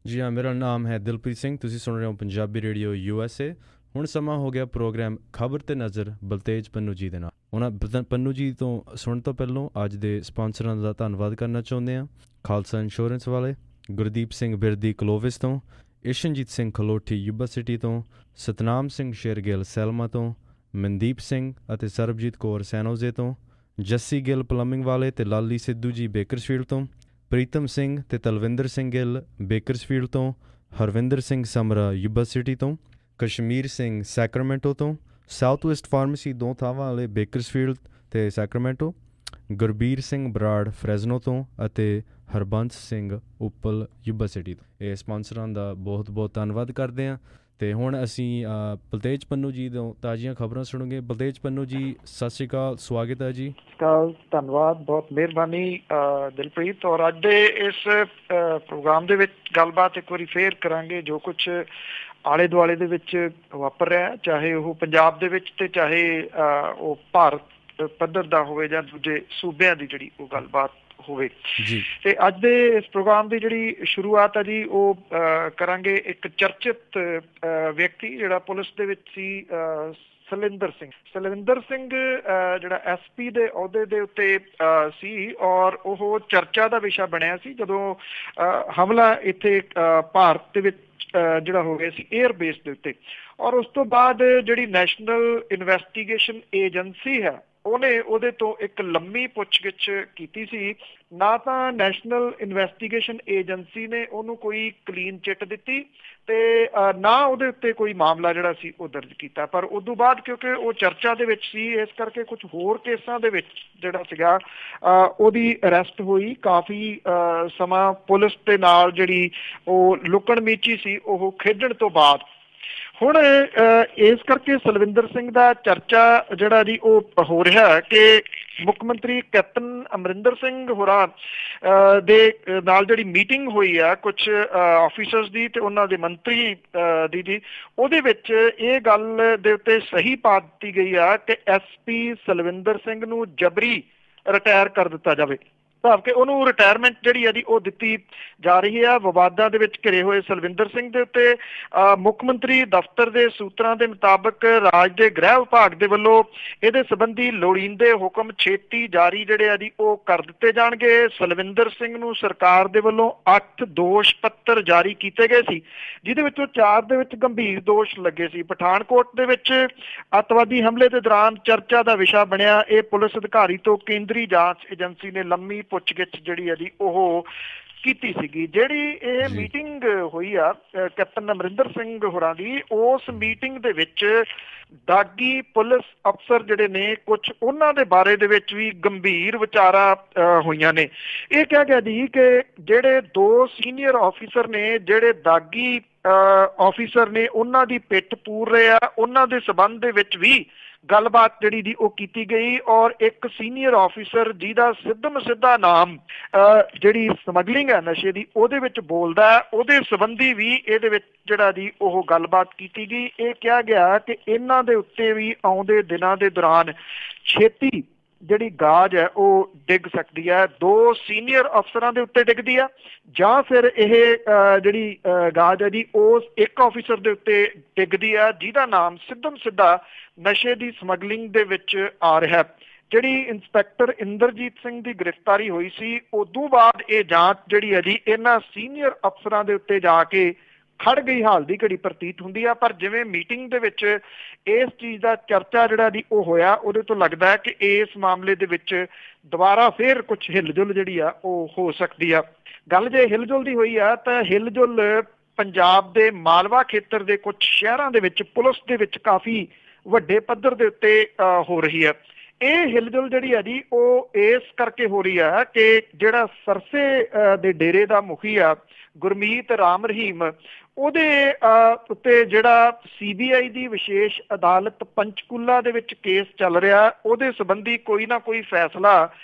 जी हाँ, मेरा नाम है दिलप्रीत सिंह। ਤੁਸੀਂ ਸੁਣ ਰਹੇ ਹੋ ਪੰਜਾਬੀ ਰੇਡੀਓ USA। ਹੁਣ ਸਮਾਂ ਹੋ ਗਿਆ ਪ੍ਰੋਗਰਾਮ ਖਬਰ ਤੇ ਨਜ਼ਰ ਬਲਤੇਜ ਪੰਨੂ ਜੀ ਦੇ ਨਾਲ। ਉਹਨਾਂ ਪੰਨੂ ਜੀ ਤੋਂ ਸੁਣਨ ਤੋਂ ਪਹਿਲਾਂ ਅੱਜ ਦੇ ਸਪਾਂਸਰਾਂ ਦਾ ਧੰਨਵਾਦ ਕਰਨਾ ਚਾਹੁੰਦੇ ਹਾਂ। ਖਾਲਸਾ ਇੰਸ਼ੋਰੈਂਸ ਵਾਲੇ, ਗੁਰਦੀਪ ਸਿੰਘ ਬਿਰਦੀ ਕਲੋਵਿਸ ਤੋਂ, ਇਸ਼ਨਜੀਤ ਸਿੰਘ ਖਲੋਠੀ ਯੂਬਾ ਸਿਟੀ ਤੋਂ, ਸਤਨਾਮ ਸਿੰਘ ਸ਼ੇਰਗਿੱਲ ਸੈਲਮਾ ਤੋਂ, ਮਨਦੀਪ ਸਿੰਘ ਅਤੇ ਸਰਬਜੀਤ ਕੌਰ ਸੈਨੋਜ਼ੇ ਤੋਂ, ਜੱਸੀ ਗਿੱਲ ਪਲੰਬਿੰਗ ਵਾਲੇ ਤੇ ਲਾਲੀ ਸਿੱਧੂ ਜੀ ਬੇਕਰਸਫੀਲਡ ਤੋਂ, ਪ੍ਰੀਤਮ ਸਿੰਘ ਤੇ ਤਲਵਿੰਦਰ ਸਿੰਘ ਗਿੱਲ ਬੇਕਰਸਫੀਲਡ ਤੋਂ, ਹਰਵਿੰਦਰ ਸਿੰਘ ਸਮਰਾ ਯੂਬਾ ਸਿਟੀ ਤੋਂ, ਕਸ਼ਮੀਰ ਸਿੰਘ ਸੈਕਰਾਮੈਂਟੋ ਤੋਂ, ਸਾਊਥ ਵੈਸਟ ਫਾਰਮੇਸੀ ਦੋ ਥਾਵਾਂ ਵਾਲੇ ਬੇਕਰਸਫੀਲਡ ਅਤੇ ਸੈਕਰਾਮੈਂਟੋ, ਗੁਰਬੀਰ ਸਿੰਘ ਬਰਾੜ ਫਰੈਜ਼ਨੋ ਤੋਂ ਅਤੇ ਹਰਬੰਸ ਸਿੰਘ ਉੱਪਲ ਯੂਬਾ ਸਿਟੀ ਤੋਂ। ਇਹ ਸਪਾਂਸਰਾਂ ਦਾ ਬਹੁਤ ਬਹੁਤ ਧੰਨਵਾਦ ਕਰਦੇ ਹਾਂ। ਅਤੇ ਹੁਣ ਅਸੀਂ ਬਲਤੇਜ ਪੰਨੂ ਜੀ ਤੋਂ ਤਾਜ਼ੀਆਂ ਖਬਰਾਂ ਸੁਣਾਂਗੇ। ਬਲਤੇਜ ਪੰਨੂ ਜੀ, ਸਤਿ ਸ਼੍ਰੀ ਅਕਾਲ, ਸਵਾਗਤ ਹੈ ਜੀ। ਧੰਨਵਾਦ, ਬਹੁਤ ਮਿਹਰਬਾਨੀ ਦਿਲਪ੍ਰੀਤ। ਔਰ ਅੱਜ ਦੇ ਇਸ ਪ੍ਰੋਗਰਾਮ ਦੇ ਵਿੱਚ ਗੱਲਬਾਤ ਇੱਕ ਵਾਰੀ ਫੇਰ ਕਰਾਂਗੇ ਜੋ ਕੁਛ ਆਲੇ ਦੁਆਲੇ ਦੇ ਵਿੱਚ ਵਾਪਰ ਰਿਹਾ, ਚਾਹੇ ਉਹ ਪੰਜਾਬ ਦੇ ਵਿੱਚ ਤੇ ਚਾਹੇ ਉਹ ਭਾਰਤ ਪੱਧਰ ਦਾ ਹੋਵੇ ਜਾਂ ਦੂਜੇ ਸੂਬਿਆਂ ਦੀ ਜਿਹੜੀ ਉਹ ਗੱਲਬਾਤ ਹੋਵੇ। ਤੇ ਅੱਜ ਦੇ ਇਸ ਪ੍ਰੋਗਰਾਮ ਦੀ ਜਿਹੜੀ ਸ਼ੁਰੂਆਤ ਹੈ ਜੀ ਉਹ ਕਰਾਂਗੇ ਇੱਕ ਚਰਚਿਤ ਵਿਅਕਤੀ ਜਿਹੜਾ ਪੁਲਿਸ ਦੇ ਵਿੱਚ ਸੀ, ਸਲਵਿੰਦਰ ਸਿੰਘ ਜਿਹੜਾ SP ਦੇ ਅਹੁਦੇ ਦੇ ਉੱਤੇ ਸੀ ਔਰ ਉਹ ਚਰਚਾ ਦਾ ਵਿਸ਼ਾ ਬਣਿਆ ਸੀ ਜਦੋਂ ਹਮਲਾ ਇੱਥੇ ਭਾਰਤ ਦੇ ਵਿੱਚ ਜਿਹੜਾ ਹੋ ਗਿਆ ਸੀ ਏਅਰ ਬੇਸ ਦੇ ਉੱਤੇ। ਔਰ ਉਸ ਤੋਂ ਬਾਅਦ ਜਿਹੜੀ ਨੈਸ਼ਨਲ ਇਨਵੈਸਟੀਗੇਸ਼ਨ ਏਜੰਸੀ ਹੈ ਉਹਨੇ ਉਹਦੇ ਤੋਂ ਇੱਕ ਲੰਮੀ ਪੁੱਛਗਿੱਛ ਕੀਤੀ ਸੀ। ਨਾ ਤਾਂ ਨੈਸ਼ਨਲ ਇਨਵੈਸਟੀਗੇਸ਼ਨ ਏਜੰਸੀ ਨੇ ਉਹਨੂੰ ਕੋਈ ਕਲੀਨ ਚਿੱਟ ਦਿੱਤੀ ਤੇ ਨਾ ਉਹਦੇ ਉੱਤੇ ਕੋਈ ਮਾਮਲਾ ਜਿਹੜਾ ਸੀ ਉਹ ਦਰਜ ਕੀਤਾ। ਪਰ ਉਸ ਤੋਂ ਬਾਅਦ ਕਿਉਂਕਿ ਉਹ ਚਰਚਾ ਦੇ ਵਿੱਚ ਸੀ, ਇਸ ਕਰਕੇ ਕੁਝ ਹੋਰ ਕੇਸਾਂ ਦੇ ਵਿੱਚ ਜਿਹੜਾ ਸੀਗਾ ਉਹਦੀ ਅਰੈਸਟ ਹੋਈ। ਕਾਫੀ ਸਮਾਂ ਪੁਲਿਸ ਦੇ ਨਾਲ ਜਿਹੜੀ ਉਹ ਲੁਕਣ ਮੀਚੀ ਸੀ ਉਹ ਖੇਡਣ ਤੋਂ ਬਾਅਦ ਹੁਣ ਇਸ ਕਰਕੇ ਸਲਵਿੰਦਰ ਸਿੰਘ ਦਾ ਚਰਚਾ ਜਿਹੜਾ ਜੀ ਉਹ ਹੋ ਰਿਹਾ ਕਿ ਮੁੱਖ ਮੰਤਰੀ ਕੈਪਟਨ ਅਮਰਿੰਦਰ ਸਿੰਘ ਹੋਰਾਂ ਦੇ ਨਾਲ ਜਿਹੜੀ ਮੀਟਿੰਗ ਹੋਈ ਆ ਕੁਛ ਆਫੀਸਰਸ ਦੀ ਤੇ ਉਹਨਾਂ ਦੇ ਮੰਤਰੀ ਦੀ ਜੀ, ਉਹਦੇ ਵਿੱਚ ਇਹ ਗੱਲ ਦੇ ਉੱਤੇ ਸਹੀ ਪਾ ਦਿੱਤੀ ਗਈ ਆ ਕਿ SP ਸਲਵਿੰਦਰ ਸਿੰਘ ਨੂੰ ਜਬਰੀ ਰਿਟਾਇਰ ਕਰ ਦਿੱਤਾ ਜਾਵੇ। ਭਾਵ ਕਿ ਉਹਨੂੰ ਰਿਟਾਇਰਮੈਂਟ ਜਿਹੜੀ ਆ ਜੀ ਉਹ ਦਿੱਤੀ ਜਾ ਰਹੀ ਆ। ਵਿਵਾਦਾਂ ਦੇ ਵਿੱਚ ਘਿਰੇ ਹੋਏ ਸਲਵਿੰਦਰ ਸਿੰਘ ਦੇ ਉੱਤੇ ਮੁੱਖ ਮੰਤਰੀ ਦਫ਼ਤਰ ਦੇ ਸੂਤਰਾਂ ਦੇ ਮੁਤਾਬਕ ਰਾਜ ਦੇ ਗ੍ਰਹਿ ਵਿਭਾਗ ਦੇ ਵੱਲੋਂ ਇਹਦੇ ਸੰਬੰਧੀ ਲੋੜੀਂਦੇ ਹੁਕਮ ਛੇਤੀ ਜਾਰੀ ਜਿਹੜੇ ਆ ਜੀ ਉਹ ਕਰ ਦਿੱਤੇ ਜਾਣਗੇ। ਸਲਵਿੰਦਰ ਸਿੰਘ ਨੂੰ ਸਰਕਾਰ ਦੇ ਵੱਲੋਂ 8 ਦੋਸ਼ ਪੱਤਰ ਜਾਰੀ ਕੀਤੇ ਗਏ ਸੀ, ਜਿਹਦੇ ਵਿੱਚੋਂ 4 ਦੇ ਵਿੱਚ ਗੰਭੀਰ ਦੋਸ਼ ਲੱਗੇ ਸੀ। ਪਠਾਨਕੋਟ ਦੇ ਵਿੱਚ ਅੱਤਵਾਦੀ ਹਮਲੇ ਦੇ ਦੌਰਾਨ ਚਰਚਾ ਦਾ ਵਿਸ਼ਾ ਬਣਿਆ ਇਹ ਪੁਲਿਸ ਅਧਿਕਾਰੀ ਤੋਂ ਕੇਂਦਰੀ ਜਾਂਚ ਏਜੰਸੀ ਨੇ ਲੰਮੀ ਪੁੱਛਗਿੱਛ ਜਿਹੜੀ ਆ ਜੀ ਉਹ ਕੀਤੀ ਸੀਗੀ। ਜਿਹੜੀ ਇਹ ਮੀਟਿੰਗ ਹੋਈ ਆ ਕੈਪਟਨ ਅਮਰਿੰਦਰ ਸਿੰਘ ਹੋਰਾਂ ਦੀ, ਉਸ ਮੀਟਿੰਗ ਦੇ ਵਿੱਚ ਦਾਗੀ ਪੁਲਿਸ ਅਫਸਰ ਜਿਹੜੇ ਨੇ ਕੁਝ ਉਹਨਾਂ ਦੇ ਬਾਰੇ ਦੇ ਵਿੱਚ ਵੀ ਗੰਭੀਰ ਵਿਚਾਰਾਂ ਹੋਈਆਂ ਨੇ। ਇਹ ਕਿਹਾ ਗਿਆ ਜੀ ਕਿ ਜਿਹੜੇ 2 ਸੀਨੀਅਰ ਆਫੀਸਰ ਨੇ ਜਿਹੜੇ ਦਾਗੀ ਆਫੀਸਰ ਨੇ ਉਹਨਾਂ ਦੀ ਪਿੱਠ ਪੂਰ ਰਹੇ ਆ, ਉਹਨਾਂ ਦੇ ਸਬੰਧ ਦੇ ਵਿੱਚ ਵੀ ਗੱਲਬਾਤ ਜਿਹੜੀ ਦੀ ਉਹ ਕੀਤੀ ਗਈ। ਔਰ ਇੱਕ ਸੀਨੀਅਰ ਆਫੀਸਰ ਜਿਹਦਾ ਸਿੱਧਾ ਨਾਮ ਜਿਹੜੀ ਸਮਗਲਿੰਗ ਹੈ ਨਸ਼ੇ ਦੀ ਉਹਦੇ ਵਿੱਚ ਬੋਲਦਾ ਹੈ, ਉਹਦੇ ਸੰਬੰਧੀ ਵੀ ਇਹਦੇ ਵਿੱਚ ਜਿਹੜਾ ਜੀ ਉਹ ਗੱਲਬਾਤ ਕੀਤੀ ਗਈ। ਇਹ ਕਿਹਾ ਗਿਆ ਕਿ ਇਹਨਾਂ ਦੇ ਉੱਤੇ ਵੀ ਆਉਂਦੇ ਦਿਨਾਂ ਦੇ ਦੌਰਾਨ ਛੇਤੀ ਜਿਹੜੀ ਗਾਜ ਹੈ ਉਹ ਡਿੱਗ ਸਕਦੀ ਹੈ। 2 ਸੀਨੀਅਰ ਅਫਸਰਾਂ ਦੇ ਉੱਤੇ ਡਿੱਗਦੀ ਆ ਜਾਂ ਫਿਰ ਇਹ ਜਿਹੜੀ ਗਾਜ ਹੈ ਜੀ ਉਸ ਇੱਕ ਆਫੀਸਰ ਦੇ ਉੱਤੇ ਡਿੱਗਦੀ ਆ ਜਿਹਦਾ ਨਾਮ ਸਿੱਧਾ ਨਸ਼ੇ ਦੀ ਸਮਗਲਿੰਗ ਦੇ ਵਿੱਚ ਆ ਰਿਹਾ। ਜਿਹੜੀ ਇੰਸਪੈਕਟਰ ਇੰਦਰਜੀਤ ਸਿੰਘ ਦੀ ਗ੍ਰਿਫਤਾਰੀ ਹੋਈ ਸੀ ਉਦੋਂ ਬਾਅਦ ਇਹ ਜਾਂਚ ਜਿਹੜੀ ਹੈ ਜੀ ਇਹਨਾਂ ਸੀਨੀਅਰ ਅਫਸਰਾਂ ਦੇ ਉੱਤੇ ਜਾ ਕੇ ਖੜ ਗਈ ਹਾਲ ਦੀ ਘੜੀ ਪ੍ਰਤੀਤ ਹੁੰਦੀ ਆ। ਪਰ ਜਿਵੇਂ ਮੀਟਿੰਗ ਦੇ ਵਿੱਚ ਇਸ ਚੀਜ਼ ਦਾ ਚਰਚਾ ਜਿਹੜਾ ਜੀ ਉਹ ਹੋਇਆ, ਉਹਦੇ ਤੋਂ ਲੱਗਦਾ ਹੈ ਕਿ ਇਸ ਮਾਮਲੇ ਦੇ ਵਿੱਚ ਦੁਬਾਰਾ ਫੇਰ ਕੁਝ ਹਿਲਜੁਲ ਜਿਹੜੀ ਆ ਉਹ ਹੋ ਸਕਦੀ ਆ। ਗੱਲ ਜੇ ਹਿਲਜੁਲ ਦੀ ਹੋਈ ਆ ਤਾਂ ਹਿਲਜੁਲ ਪੰਜਾਬ ਦੇ ਮਾਲਵਾ ਖੇਤਰ ਦੇ ਕੁਝ ਸ਼ਹਿਰਾਂ ਦੇ ਵਿੱਚ ਪੁਲਿਸ ਦੇ ਵਿੱਚ ਕਾਫੀ ਵੱਡੇ ਪੱਧਰ ਦੇ ਉੱਤੇ ਹੋ ਰਹੀ ਹੈ। ਇਹ ਹਿਲਜੁਲ ਜਿਹੜੀ ਆ ਜੀ ਉਹ ਇਸ ਕਰਕੇ ਹੋ ਰਹੀ ਆ ਕਿ ਜਿਹੜਾ ਸਰਸੇ ਦੇ ਡੇਰੇ ਦਾ ਮੁਖੀ ਆ ਗੁਰਮੀਤ ਰਾਮ ਰਹੀਮ, ਉਹਦੇ ਉੱਤੇ ਜਿਹੜਾ CBI ਦੀ ਵਿਸ਼ੇਸ਼ ਅਦਾਲਤ ਪੰਚਕੂਲਾ ਦੇ ਵਿੱਚ ਕੇਸ ਚੱਲ ਰਿਹਾ, ਉਹਦੇ ਸੰਬੰਧੀ ਕੋਈ ਨਾ ਕੋਈ ਫੈਸਲਾ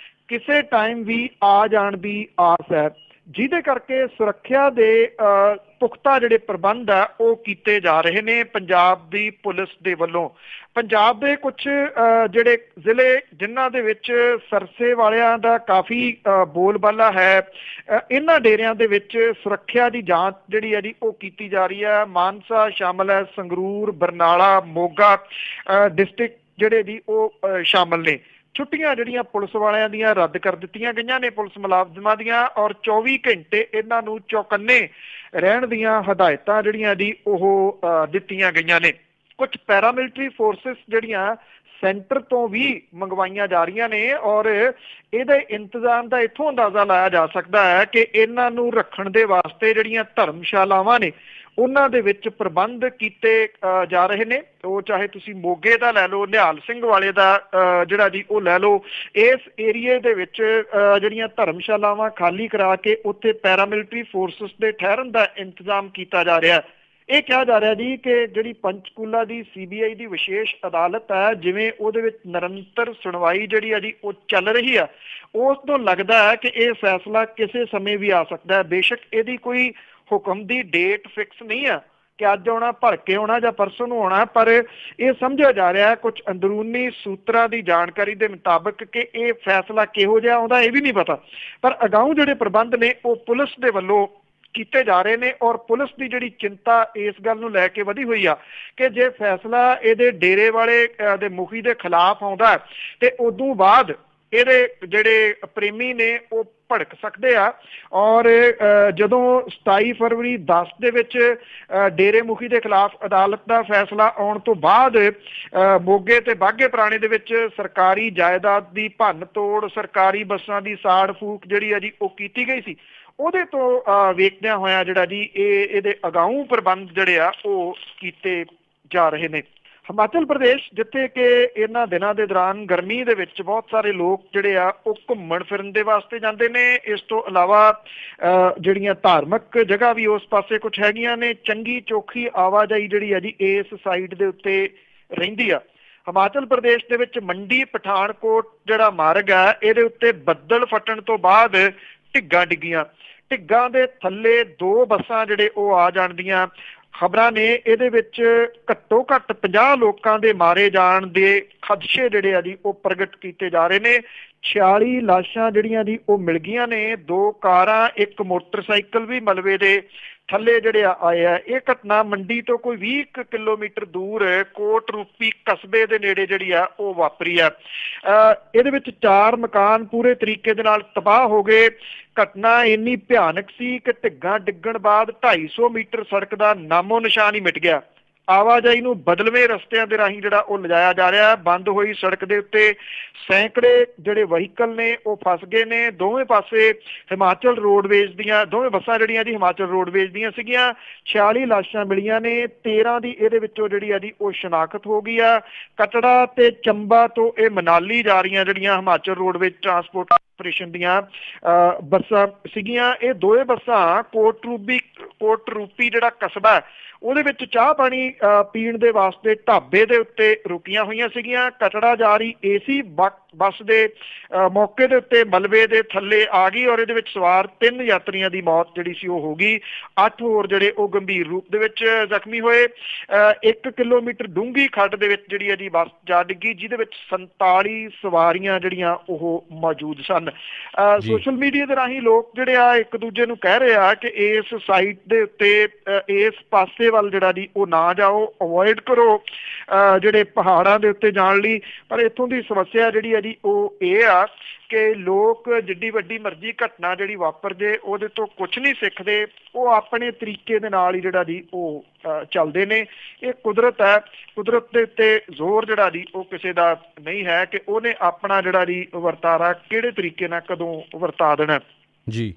ਕਿਸੇ ਟਾਈਮ ਵੀ ਆ ਜਾਣ ਦੀ ਆਸ ਹੈ। ਜਿਹਦੇ ਕਰਕੇ ਸੁਰੱਖਿਆ ਦੇ ਪੁਖਤਾ ਜਿਹੜੇ ਪ੍ਰਬੰਧ ਆ ਉਹ ਕੀਤੇ ਜਾ ਰਹੇ ਨੇ ਪੰਜਾਬ ਦੀ ਪੁਲਿਸ ਦੇ ਵੱਲੋਂ। ਪੰਜਾਬ ਦੇ ਕੁਝ ਜਿਹੜੇ ਜ਼ਿਲ੍ਹੇ ਜਿਨ੍ਹਾਂ ਦੇ ਵਿੱਚ ਸਰਸੇ ਵਾਲਿਆਂ ਦਾ ਕਾਫੀ ਬੋਲਬਾਲਾ ਹੈ, ਇਹਨਾਂ ਡੇਰਿਆਂ ਦੇ ਵਿੱਚ ਸੁਰੱਖਿਆ ਦੀ ਜਾਂਚ ਜਿਹੜੀ ਹੈ ਜੀ ਉਹ ਕੀਤੀ ਜਾ ਰਹੀ ਹੈ। ਮਾਨਸਾ ਸ਼ਾਮਲ ਹੈ, ਸੰਗਰੂਰ, ਬਰਨਾਲਾ, ਮੋਗਾ ਡਿਸਟ੍ਰਿਕਟ ਜਿਹੜੇ ਜੀ ਉਹ ਸ਼ਾਮਲ ਨੇ। ਛੁੱਟੀਆਂ ਜਿਹੜੀਆਂ ਪੁਲਿਸ ਵਾਲਿਆਂ ਦੀਆਂ ਰੱਦ ਕਰ ਦਿੱਤੀਆਂ ਗਈਆਂ ਨੇ ਪੁਲਿਸ ਮੁਲਾਜ਼ਮਾਂ ਦੀਆਂ, ਔਰ 24 ਘੰਟੇ ਇਹਨਾਂ ਨੂੰ ਚੌਕੰਨੇ ਰਹਿਣ ਦੀਆਂ ਹਦਾਇਤਾਂ ਜਿਹੜੀਆਂ ਜੀ ਉਹ ਦਿੱਤੀਆਂ ਗਈਆਂ ਨੇ। ਕੁਝ ਪੈਰਾਮਿਲਟਰੀ ਫੋਰਸਿਸ ਜਿਹੜੀਆਂ ਸੈਂਟਰ ਤੋਂ ਵੀ ਮੰਗਵਾਈਆਂ ਜਾ ਰਹੀਆਂ ਨੇ, ਔਰ ਇਹਦੇ ਇੰਤਜ਼ਾਮ ਦਾ ਇੱਥੋਂ ਅੰਦਾਜ਼ਾ ਲਾਇਆ ਜਾ ਸਕਦਾ ਹੈ ਕਿ ਇਹਨਾਂ ਨੂੰ ਰੱਖਣ ਦੇ ਵਾਸਤੇ ਜਿਹੜੀਆਂ ਧਰਮਸ਼ਾਲਾਵਾਂ ਨੇ ਉਹਨਾਂ ਦੇ ਵਿੱਚ ਪ੍ਰਬੰਧ ਕੀਤੇ ਜਾ ਰਹੇ ਨੇ। ਉਹ ਚਾਹੇ ਤੁਸੀਂ ਮੋਗੇ ਦਾ ਲੈ ਲਓ, ਨਿਹਾਲ ਸਿੰਘ ਵਾਲੇ ਦਾ ਜਿਹੜਾ ਜੀ ਉਹ ਲੈ ਲਓ, ਇਸ ਏਰੀਏ ਦੇ ਵਿੱਚ ਜਿਹੜੀਆਂ ਧਰਮਸ਼ਾਲਾਵਾਂ ਖਾਲੀ ਕਰਾ ਕੇ ਉੱਥੇ ਪੈਰਾਮਿਲਟਰੀ ਫੋਰਸਿਸ ਦੇ ਠਹਿਰਨ ਦਾ ਇੰਤਜ਼ਾਮ ਕੀਤਾ ਜਾ ਰਿਹਾ। ਇਹ ਕਿਹਾ ਜਾ ਰਿਹਾ ਜੀ ਕਿ ਜਿਹੜੀ ਪੰਚਕੂਲਾ ਦੀ CBI ਦੀ ਵਿਸ਼ੇਸ਼ ਅਦਾਲਤ ਹੈ, ਜਿਵੇਂ ਉਹਦੇ ਵਿੱਚ ਨਿਰੰਤਰ ਸੁਣਵਾਈ ਜਿਹੜੀ ਆ ਜੀ ਉਹ ਚੱਲ ਰਹੀ ਆ, ਉਸ ਤੋਂ ਲੱਗਦਾ ਹੈ ਕਿ ਇਹ ਫੈਸਲਾ ਕਿਸੇ ਸਮੇਂ ਵੀ ਆ ਸਕਦਾ ਹੈ। ਬੇਸ਼ੱਕ ਇਹਦੀ ਕੋਈ ਹੁਕਮ ਦੀ ਡੇਟ ਫਿਕਸ ਨਹੀਂ ਆ ਕਿ ਅੱਜ ਆਉਣਾ, ਭਲਕੇ ਆਉਣਾ ਜਾਂ ਪਰਸੋਂ ਨੂੰ ਆਉਣਾ, ਪਰ ਇਹ ਸਮਝਿਆ ਜਾ ਰਿਹਾ ਹੈ ਕੁਝ ਅੰਦਰੂਨੀ ਸੂਤਰਾਂ ਦੀ ਜਾਣਕਾਰੀ ਦੇ ਮੁਤਾਬਕ ਕਿ ਇਹ ਫੈਸਲਾ ਕਿਹੋ ਜਿਹਾ ਆਉਂਦਾ ਇਹ ਵੀ ਨਹੀਂ ਪਤਾ। ਪਰ ਅਗਾਊਂ ਜਿਹੜੇ ਪ੍ਰਬੰਧ ਨੇ ਉਹ ਪੁਲਿਸ ਦੇ ਵੱਲੋਂ ਕੀਤੇ ਜਾ ਰਹੇ ਨੇ, ਔਰ ਪੁਲਿਸ ਦੀ ਜਿਹੜੀ ਚਿੰਤਾ ਇਸ ਗੱਲ ਨੂੰ ਲੈ ਕੇ ਵਧੀ ਹੋਈ ਆ ਕਿ ਜੇ ਫੈਸਲਾ ਇਹਦੇ ਡੇਰੇ ਵਾਲੇ ਦੇ ਮੁਖੀ ਦੇ ਖਿਲਾਫ ਆਉਂਦਾ ਤੇ ਉਦੋਂ ਬਾਅਦ ਇਹਦੇ ਜਿਹੜੇ ਪ੍ਰੇਮੀ ਨੇ ਉਹ ਭੜਕ ਸਕਦੇ ਆ। ਔਰ ਜਦੋਂ 27 ਫਰਵਰੀ 10 ਦੇ ਵਿੱਚ ਡੇਰੇ ਮੁਖੀ ਦੇ ਖਿਲਾਫ ਅਦਾਲਤ ਦਾ ਫੈਸਲਾ ਆਉਣ ਤੋਂ ਬਾਅਦ ਮੋਗੇ ਤੇ ਬਾਘੇ ਪੁਰਾਣੇ ਦੇ ਵਿੱਚ ਸਰਕਾਰੀ ਜਾਇਦਾਦ ਦੀ ਭੰਨ ਤੋੜ, ਸਰਕਾਰੀ ਬੱਸਾਂ ਦੀ ਸਾੜ ਫੂਕ ਜਿਹੜੀ ਆ ਜੀ ਉਹ ਕੀਤੀ ਗਈ ਸੀ, ਉਹਦੇ ਤੋਂ ਵੇਖਦਿਆਂ ਹੋਇਆ ਜਿਹੜਾ ਜੀ ਇਹਦੇ ਅਗਾਊਂ ਪ੍ਰਬੰਧ ਜਿਹੜੇ ਆ ਉਹ ਕੀਤੇ ਜਾ ਰਹੇ ਨੇ। ਹਿਮਾਚਲ ਪ੍ਰਦੇਸ਼, ਜਿੱਥੇ ਕਿ ਇਹਨਾਂ ਦਿਨਾਂ ਦੇ ਦੌਰਾਨ ਗਰਮੀ ਦੇ ਵਿੱਚ ਬਹੁਤ ਸਾਰੇ ਲੋਕ ਜਿਹੜੇ ਆ ਉਹ ਘੁੰਮਣ ਫਿਰਨ ਦੇ ਵਾਸਤੇ ਜਾਂਦੇ ਨੇ। ਇਸ ਤੋਂ ਇਲਾਵਾ ਜਿਹੜੀਆਂ ਧਾਰਮਿਕ ਜਗ੍ਹਾ ਵੀ ਉਸ ਪਾਸੇ ਕੁਝ ਹੈਗੀਆਂ ਨੇ। ਚੰਗੀ ਚੋਖੀ ਆਵਾਜਾਈ ਜਿਹੜੀ ਆ ਜੀ ਇਸ ਸਾਈਡ ਦੇ ਉੱਤੇ ਰਹਿੰਦੀ ਆ। ਹਿਮਾਚਲ ਪ੍ਰਦੇਸ਼ ਦੇ ਵਿੱਚ ਮੰਡੀ ਪਠਾਨਕੋਟ ਜਿਹੜਾ ਮਾਰਗ ਆ, ਇਹਦੇ ਉੱਤੇ ਬੱਦਲ ਫਟਣ ਤੋਂ ਬਾਅਦ ਢਿੱਗਾਂ ਡਿੱਗੀਆਂ। ਢਿੱਗਾਂ ਦੇ ਥੱਲੇ 2 ਬੱਸਾਂ ਜਿਹੜੇ ਉਹ ਆ ਜਾਣ ਦੀਆਂ ਖਬਰਾਂ ਨੇ। ਇਹਦੇ ਵਿੱਚ ਘੱਟੋ ਘੱਟ 50 ਲੋਕਾਂ ਦੇ ਮਾਰੇ ਜਾਣ ਦੇ ਖਦਸ਼ੇ ਜਿਹੜੇ ਆ ਜੀ ਉਹ ਪ੍ਰਗਟ ਕੀਤੇ ਜਾ ਰਹੇ ਨੇ। 46 ਲਾਸ਼ਾਂ ਜਿਹੜੀਆਂ ਜੀ ਉਹ ਮਿਲ ਗਈਆਂ ਨੇ। 2 ਕਾਰਾਂ, 1 ਮੋਟਰਸਾਈਕਲ ਵੀ ਮਲਬੇ ਦੇ ਥੱਲੇ ਜਿਹੜੇ ਆਏ ਆ। ਇਹ ਘਟਨਾ ਮੰਡੀ ਤੋਂ ਕੋਈ 20 ਕਿਲੋਮੀਟਰ ਦੂਰ ਕੋਟ ਰੂਪੀ ਕਸਬੇ ਦੇ ਨੇੜੇ ਜਿਹੜੀ ਆ ਉਹ ਵਾਪਰੀ ਆ। ਇਹਦੇ ਵਿੱਚ 4 ਮਕਾਨ ਪੂਰੇ ਤਰੀਕੇ ਦੇ ਨਾਲ ਤਬਾਹ ਹੋ ਗਏ। ਘਟਨਾ ਇੰਨੀ ਭਿਆਨਕ ਸੀ ਕਿ ਢਿੱਗਾਂ ਡਿੱਗਣ ਬਾਅਦ 250 ਮੀਟਰ ਸੜਕ ਦਾ ਨਾਮੋ ਨਿਸ਼ਾਨ ਹੀ ਮਿਟ ਗਿਆ। ਆਵਾਜਾਈ ਨੂੰ ਬਦਲਵੇਂ ਰਸਤਿਆਂ ਦੇ ਰਾਹੀਂ ਜਿਹੜਾ ਉਹ ਲਿਜਾਇਆ ਜਾ ਰਿਹਾ। ਬੰਦ ਹੋਈ ਸੜਕ ਦੇ ਉੱਤੇ ਸੈਂਕੜੇ ਜਿਹੜੇ ਵਹੀਕਲ ਨੇ ਉਹ ਫਸ ਗਏ ਨੇ। ਦੋਵੇਂ ਪਾਸੇ ਹਿਮਾਚਲ ਰੋਡਵੇਜ਼ ਦੀਆਂ ਦੋਵੇਂ ਬੱਸਾਂ ਜਿਹੜੀਆਂ ਜੀ ਹਿਮਾਚਲ ਰੋਡਵੇਜ਼ ਦੀਆਂ ਸੀਗੀਆਂ। 46 ਲਾਸ਼ਾਂ ਮਿਲੀਆਂ ਨੇ। 13 ਦੀ ਇਹਦੇ ਵਿੱਚੋਂ ਜਿਹੜੀ ਆ ਜੀ ਉਹ ਸ਼ਨਾਖਤ ਹੋ ਗਈ ਆ। ਕਟੜਾ ਤੇ ਚੰਬਾ ਤੋਂ ਇਹ ਮਨਾਲੀ ਜਾ ਰਹੀਆਂ ਜਿਹੜੀਆਂ ਹਿਮਾਚਲ ਰੋਡਵੇਜ਼ ਟਰਾਂਸਪੋਰਟ ਕਾਰਪੋਰੇਸ਼ਨ ਦੀਆਂ ਬੱਸਾਂ ਸੀਗੀਆਂ। ਇਹ ਦੋਵੇਂ ਬੱਸਾਂ ਕੋਟ ਰੂਪੀ ਜਿਹੜਾ ਕਸਬਾ ਉਹਦੇ ਵਿੱਚ ਚਾਹ ਪਾਣੀ ਪੀਣ ਦੇ ਵਾਸਤੇ ਢਾਬੇ ਦੇ ਉੱਤੇ ਰੁਕੀਆਂ ਹੋਈਆਂ ਸੀਗੀਆਂ। ਕਟੜਾ ਜਾ ਰਹੀ AC ਬੱਸ ਦੇ ਮੌਕੇ ਦੇ ਉੱਤੇ ਮਲਬੇ ਦੇ ਥੱਲੇ ਆ ਗਈ, ਔਰ ਇਹਦੇ ਵਿੱਚ ਸਵਾਰ 3 ਯਾਤਰੀਆਂ ਦੀ ਮੌਤ ਜਿਹੜੀ ਸੀ ਉਹ ਹੋ ਗਈ। 8 ਹੋਰ ਜਿਹੜੇ ਉਹ ਗੰਭੀਰ ਰੂਪ ਦੇ ਵਿੱਚ ਜ਼ਖਮੀ ਹੋਏ। 1 ਕਿਲੋਮੀਟਰ ਡੂੰਘੀ ਖੱਡ ਦੇ ਵਿੱਚ ਜਿਹੜੀ ਹੈ ਜੀ ਬੱਸ ਜਾ ਡਿੱਗੀ, ਜਿਹਦੇ ਵਿੱਚ 47 ਸਵਾਰੀਆਂ ਜਿਹੜੀਆਂ ਉਹ ਮੌਜੂਦ ਸਨ। ਸੋਸ਼ਲ ਮੀਡੀਆ ਦੇ ਰਾਹੀਂ ਲੋਕ ਜਿਹੜੇ ਆ ਇੱਕ ਦੂਜੇ ਨੂੰ ਕਹਿ ਰਹੇ ਆ ਕਿ ਇਸ ਸਾਈਟ ਦੇ ਉੱਤੇ ਇਸ ਪਾਸੇ ਵੱਲ ਜਿਹੜਾ ਜੀ ਉਹ ਨਾ ਜਾਓ, ਅਵੋਇਡ ਕਰੋ ਜਿਹੜੇ ਪਹਾੜਾਂ ਦੇ ਉੱਤੇ ਜਾਣ ਲਈ। ਪਰ ਇੱਥੋਂ ਦੀ ਸਮੱਸਿਆ ਜਿਹੜੀ ਹੈ ਜੀ ਉਹ ਇਹ ਆ ਕਿ ਲੋਕ ਜਿੱਡੀ ਵੱਡੀ ਮਰਜ਼ੀ ਘਟਨਾ ਜਿਹੜੀ ਵਾਪਰ ਜੇ ਉਹਦੇ ਤੋਂ ਕੁਛ ਨਹੀਂ ਸਿੱਖਦੇ। ਉਹ ਆਪਣੇ ਤਰੀਕੇ ਦੇ ਨਾਲ ਹੀ ਜਿਹੜਾ ਜੀ ਉਹ ਚੱਲਦੇ ਨੇ। ਇਹ ਕੁਦਰਤ ਹੈ। ਕੁਦਰਤ ਦੇ ਉੱਤੇ ਜ਼ੋਰ ਜਿਹੜਾ ਜੀ ਉਹ ਕਿਸੇ ਦਾ ਨਹੀਂ ਹੈ ਕਿ ਉਹਨੇ ਆਪਣਾ ਜਿਹੜਾ ਜੀ ਵਰਤਾਰਾ ਕਿਹੜੇ ਤਰੀਕੇ ਨਾਲ ਕਦੋਂ ਵਰਤਾ ਦੇਣਾ ਜੀ।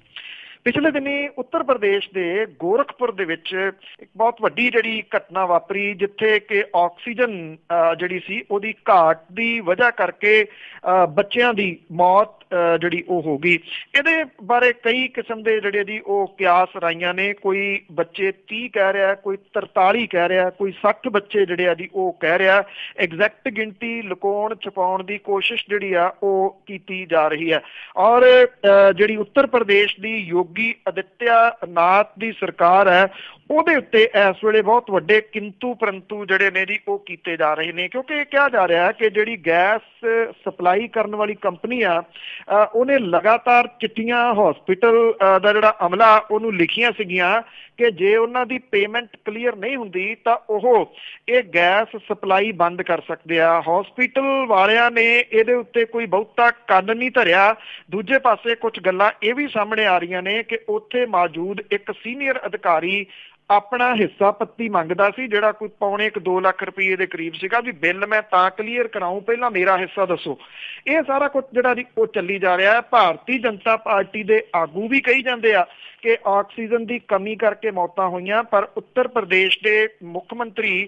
ਪਿਛਲੇ ਦਿਨੀ ਉੱਤਰ ਪ੍ਰਦੇਸ਼ ਦੇ ਗੋਰਖਪੁਰ ਦੇ ਵਿੱਚ ਇੱਕ ਬਹੁਤ ਵੱਡੀ ਜਿਹੜੀ ਘਟਨਾ ਵਾਪਰੀ, ਜਿੱਥੇ ਕਿ ਆਕਸੀਜਨ ਜਿਹੜੀ ਸੀ ਉਹਦੀ ਘਾਟ ਦੀ ਵਜ੍ਹਾ ਕਰਕੇ ਬੱਚਿਆਂ ਦੀ ਮੌਤ ਜਿਹੜੀ ਉਹ ਹੋ ਗਈ। ਇਹਦੇ ਬਾਰੇ ਕਈ ਕਿਸਮ ਦੇ ਜਿਹੜੇ ਜੀ ਉਹ ਕਿਆਸ ਰਾਈਆਂ ਨੇ। ਕੋਈ ਬੱਚੇ 30 ਕਹਿ ਰਿਹਾ, ਕੋਈ 43 ਕਹਿ ਰਿਹਾ, ਕੋਈ 60 ਬੱਚੇ ਜਿਹੜੇ ਆ ਜੀ ਉਹ ਕਹਿ ਰਿਹਾ। ਐਗਜ਼ੈਕਟ ਗਿਣਤੀ ਲੁਕਾਉਣ ਛੁਪਾਉਣ ਦੀ ਕੋਸ਼ਿਸ਼ ਜਿਹੜੀ ਆ ਉਹ ਕੀਤੀ ਜਾ ਰਹੀ ਹੈ। ਔਰ ਜਿਹੜੀ ਉੱਤਰ ਪ੍ਰਦੇਸ਼ ਦੀ ਯੋਗੀ ਯੋਗੀ ਆਦਿੱਤਿਆਨਾਥ ਦੀ ਸਰਕਾਰ ਹੈ ਉਹਦੇ ਉੱਤੇ ਇਸ ਵੇਲੇ ਬਹੁਤ ਵੱਡੇ ਕਿੰਤੂ ਪਰੰਤੂ ਜਿਹੜੇ ਨੇ ਜੀ ਉਹ ਕੀਤੇ ਜਾ ਰਹੇ ਨੇ, ਕਿਉਂਕਿ ਇਹ ਕਿਹਾ ਜਾ ਰਿਹਾ ਕਿ ਜਿਹੜੀ ਗੈਸ ਸਪਲਾਈ ਕਰਨ ਵਾਲੀ ਕੰਪਨੀ ਆ ਉਹਨੇ ਲਗਾਤਾਰ ਚਿੱਠੀਆਂ ਹਸਪੀਟਲ ਦਾ ਜਿਹੜਾ ਅਮਲਾ ਉਹਨੂੰ ਲਿਖੀਆਂ ਸੀਗੀਆਂ ਕਿ ਜੇ ਉਹਨਾਂ ਦੀ ਪੇਮੈਂਟ ਕਲੀਅਰ ਨਹੀਂ ਹੁੰਦੀ ਤਾਂ ਉਹ ਇਹ ਗੈਸ ਸਪਲਾਈ ਬੰਦ ਕਰ ਸਕਦੇ ਆ। ਹਸਪੀਟਲ ਵਾਲਿਆਂ ਨੇ ਇਹਦੇ ਉੱਤੇ ਕੋਈ ਬਹੁਤਾ ਕੰਨ ਨਹੀਂ ਧਰਿਆ। ਦੂਜੇ ਪਾਸੇ ਕੁਝ ਗੱਲਾਂ ਇਹ ਵੀ ਸਾਹਮਣੇ ਆ ਰਹੀਆਂ ਨੇ ਕਿ ਉੱਥੇ ਮੌਜੂਦ ਇੱਕ ਸੀਨੀਅਰ ਅਧਿਕਾਰੀ ਆਪਣਾ ਹਿੱਸਾ ਪੱਤੀ ਮੰਗਦਾ ਸੀ, ਜਿਹੜਾ ਕੋਈ ਪੌਣੇ 2 ਲੱਖ ਰੁਪਏ ਦੇ ਕਰੀਬ ਸੀਗਾ, ਵੀ ਬਿੱਲ ਮੈਂ ਤਾਂ ਕਲੀਅਰ ਕਰਾਊਂ, ਪਹਿਲਾਂ ਮੇਰਾ ਹਿੱਸਾ ਦੱਸੋ। ਇਹ ਸਾਰਾ ਕੁਝ ਜਿਹੜਾ ਜੀ ਉਹ ਚੱਲੀ ਜਾ ਰਿਹਾ ਹੈ। ਭਾਰਤੀ ਜਨਤਾ ਪਾਰਟੀ ਦੇ ਆਗੂ ਵੀ ਕਹੀ ਜਾਂਦੇ ਆ ਕਿ ਆਕਸੀਜਨ ਦੀ ਕਮੀ ਕਰਕੇ ਮੌਤਾਂ ਹੋਈਆਂ, ਪਰ ਉੱਤਰ ਪ੍ਰਦੇਸ਼ ਦੇ ਮੁੱਖ ਮੰਤਰੀ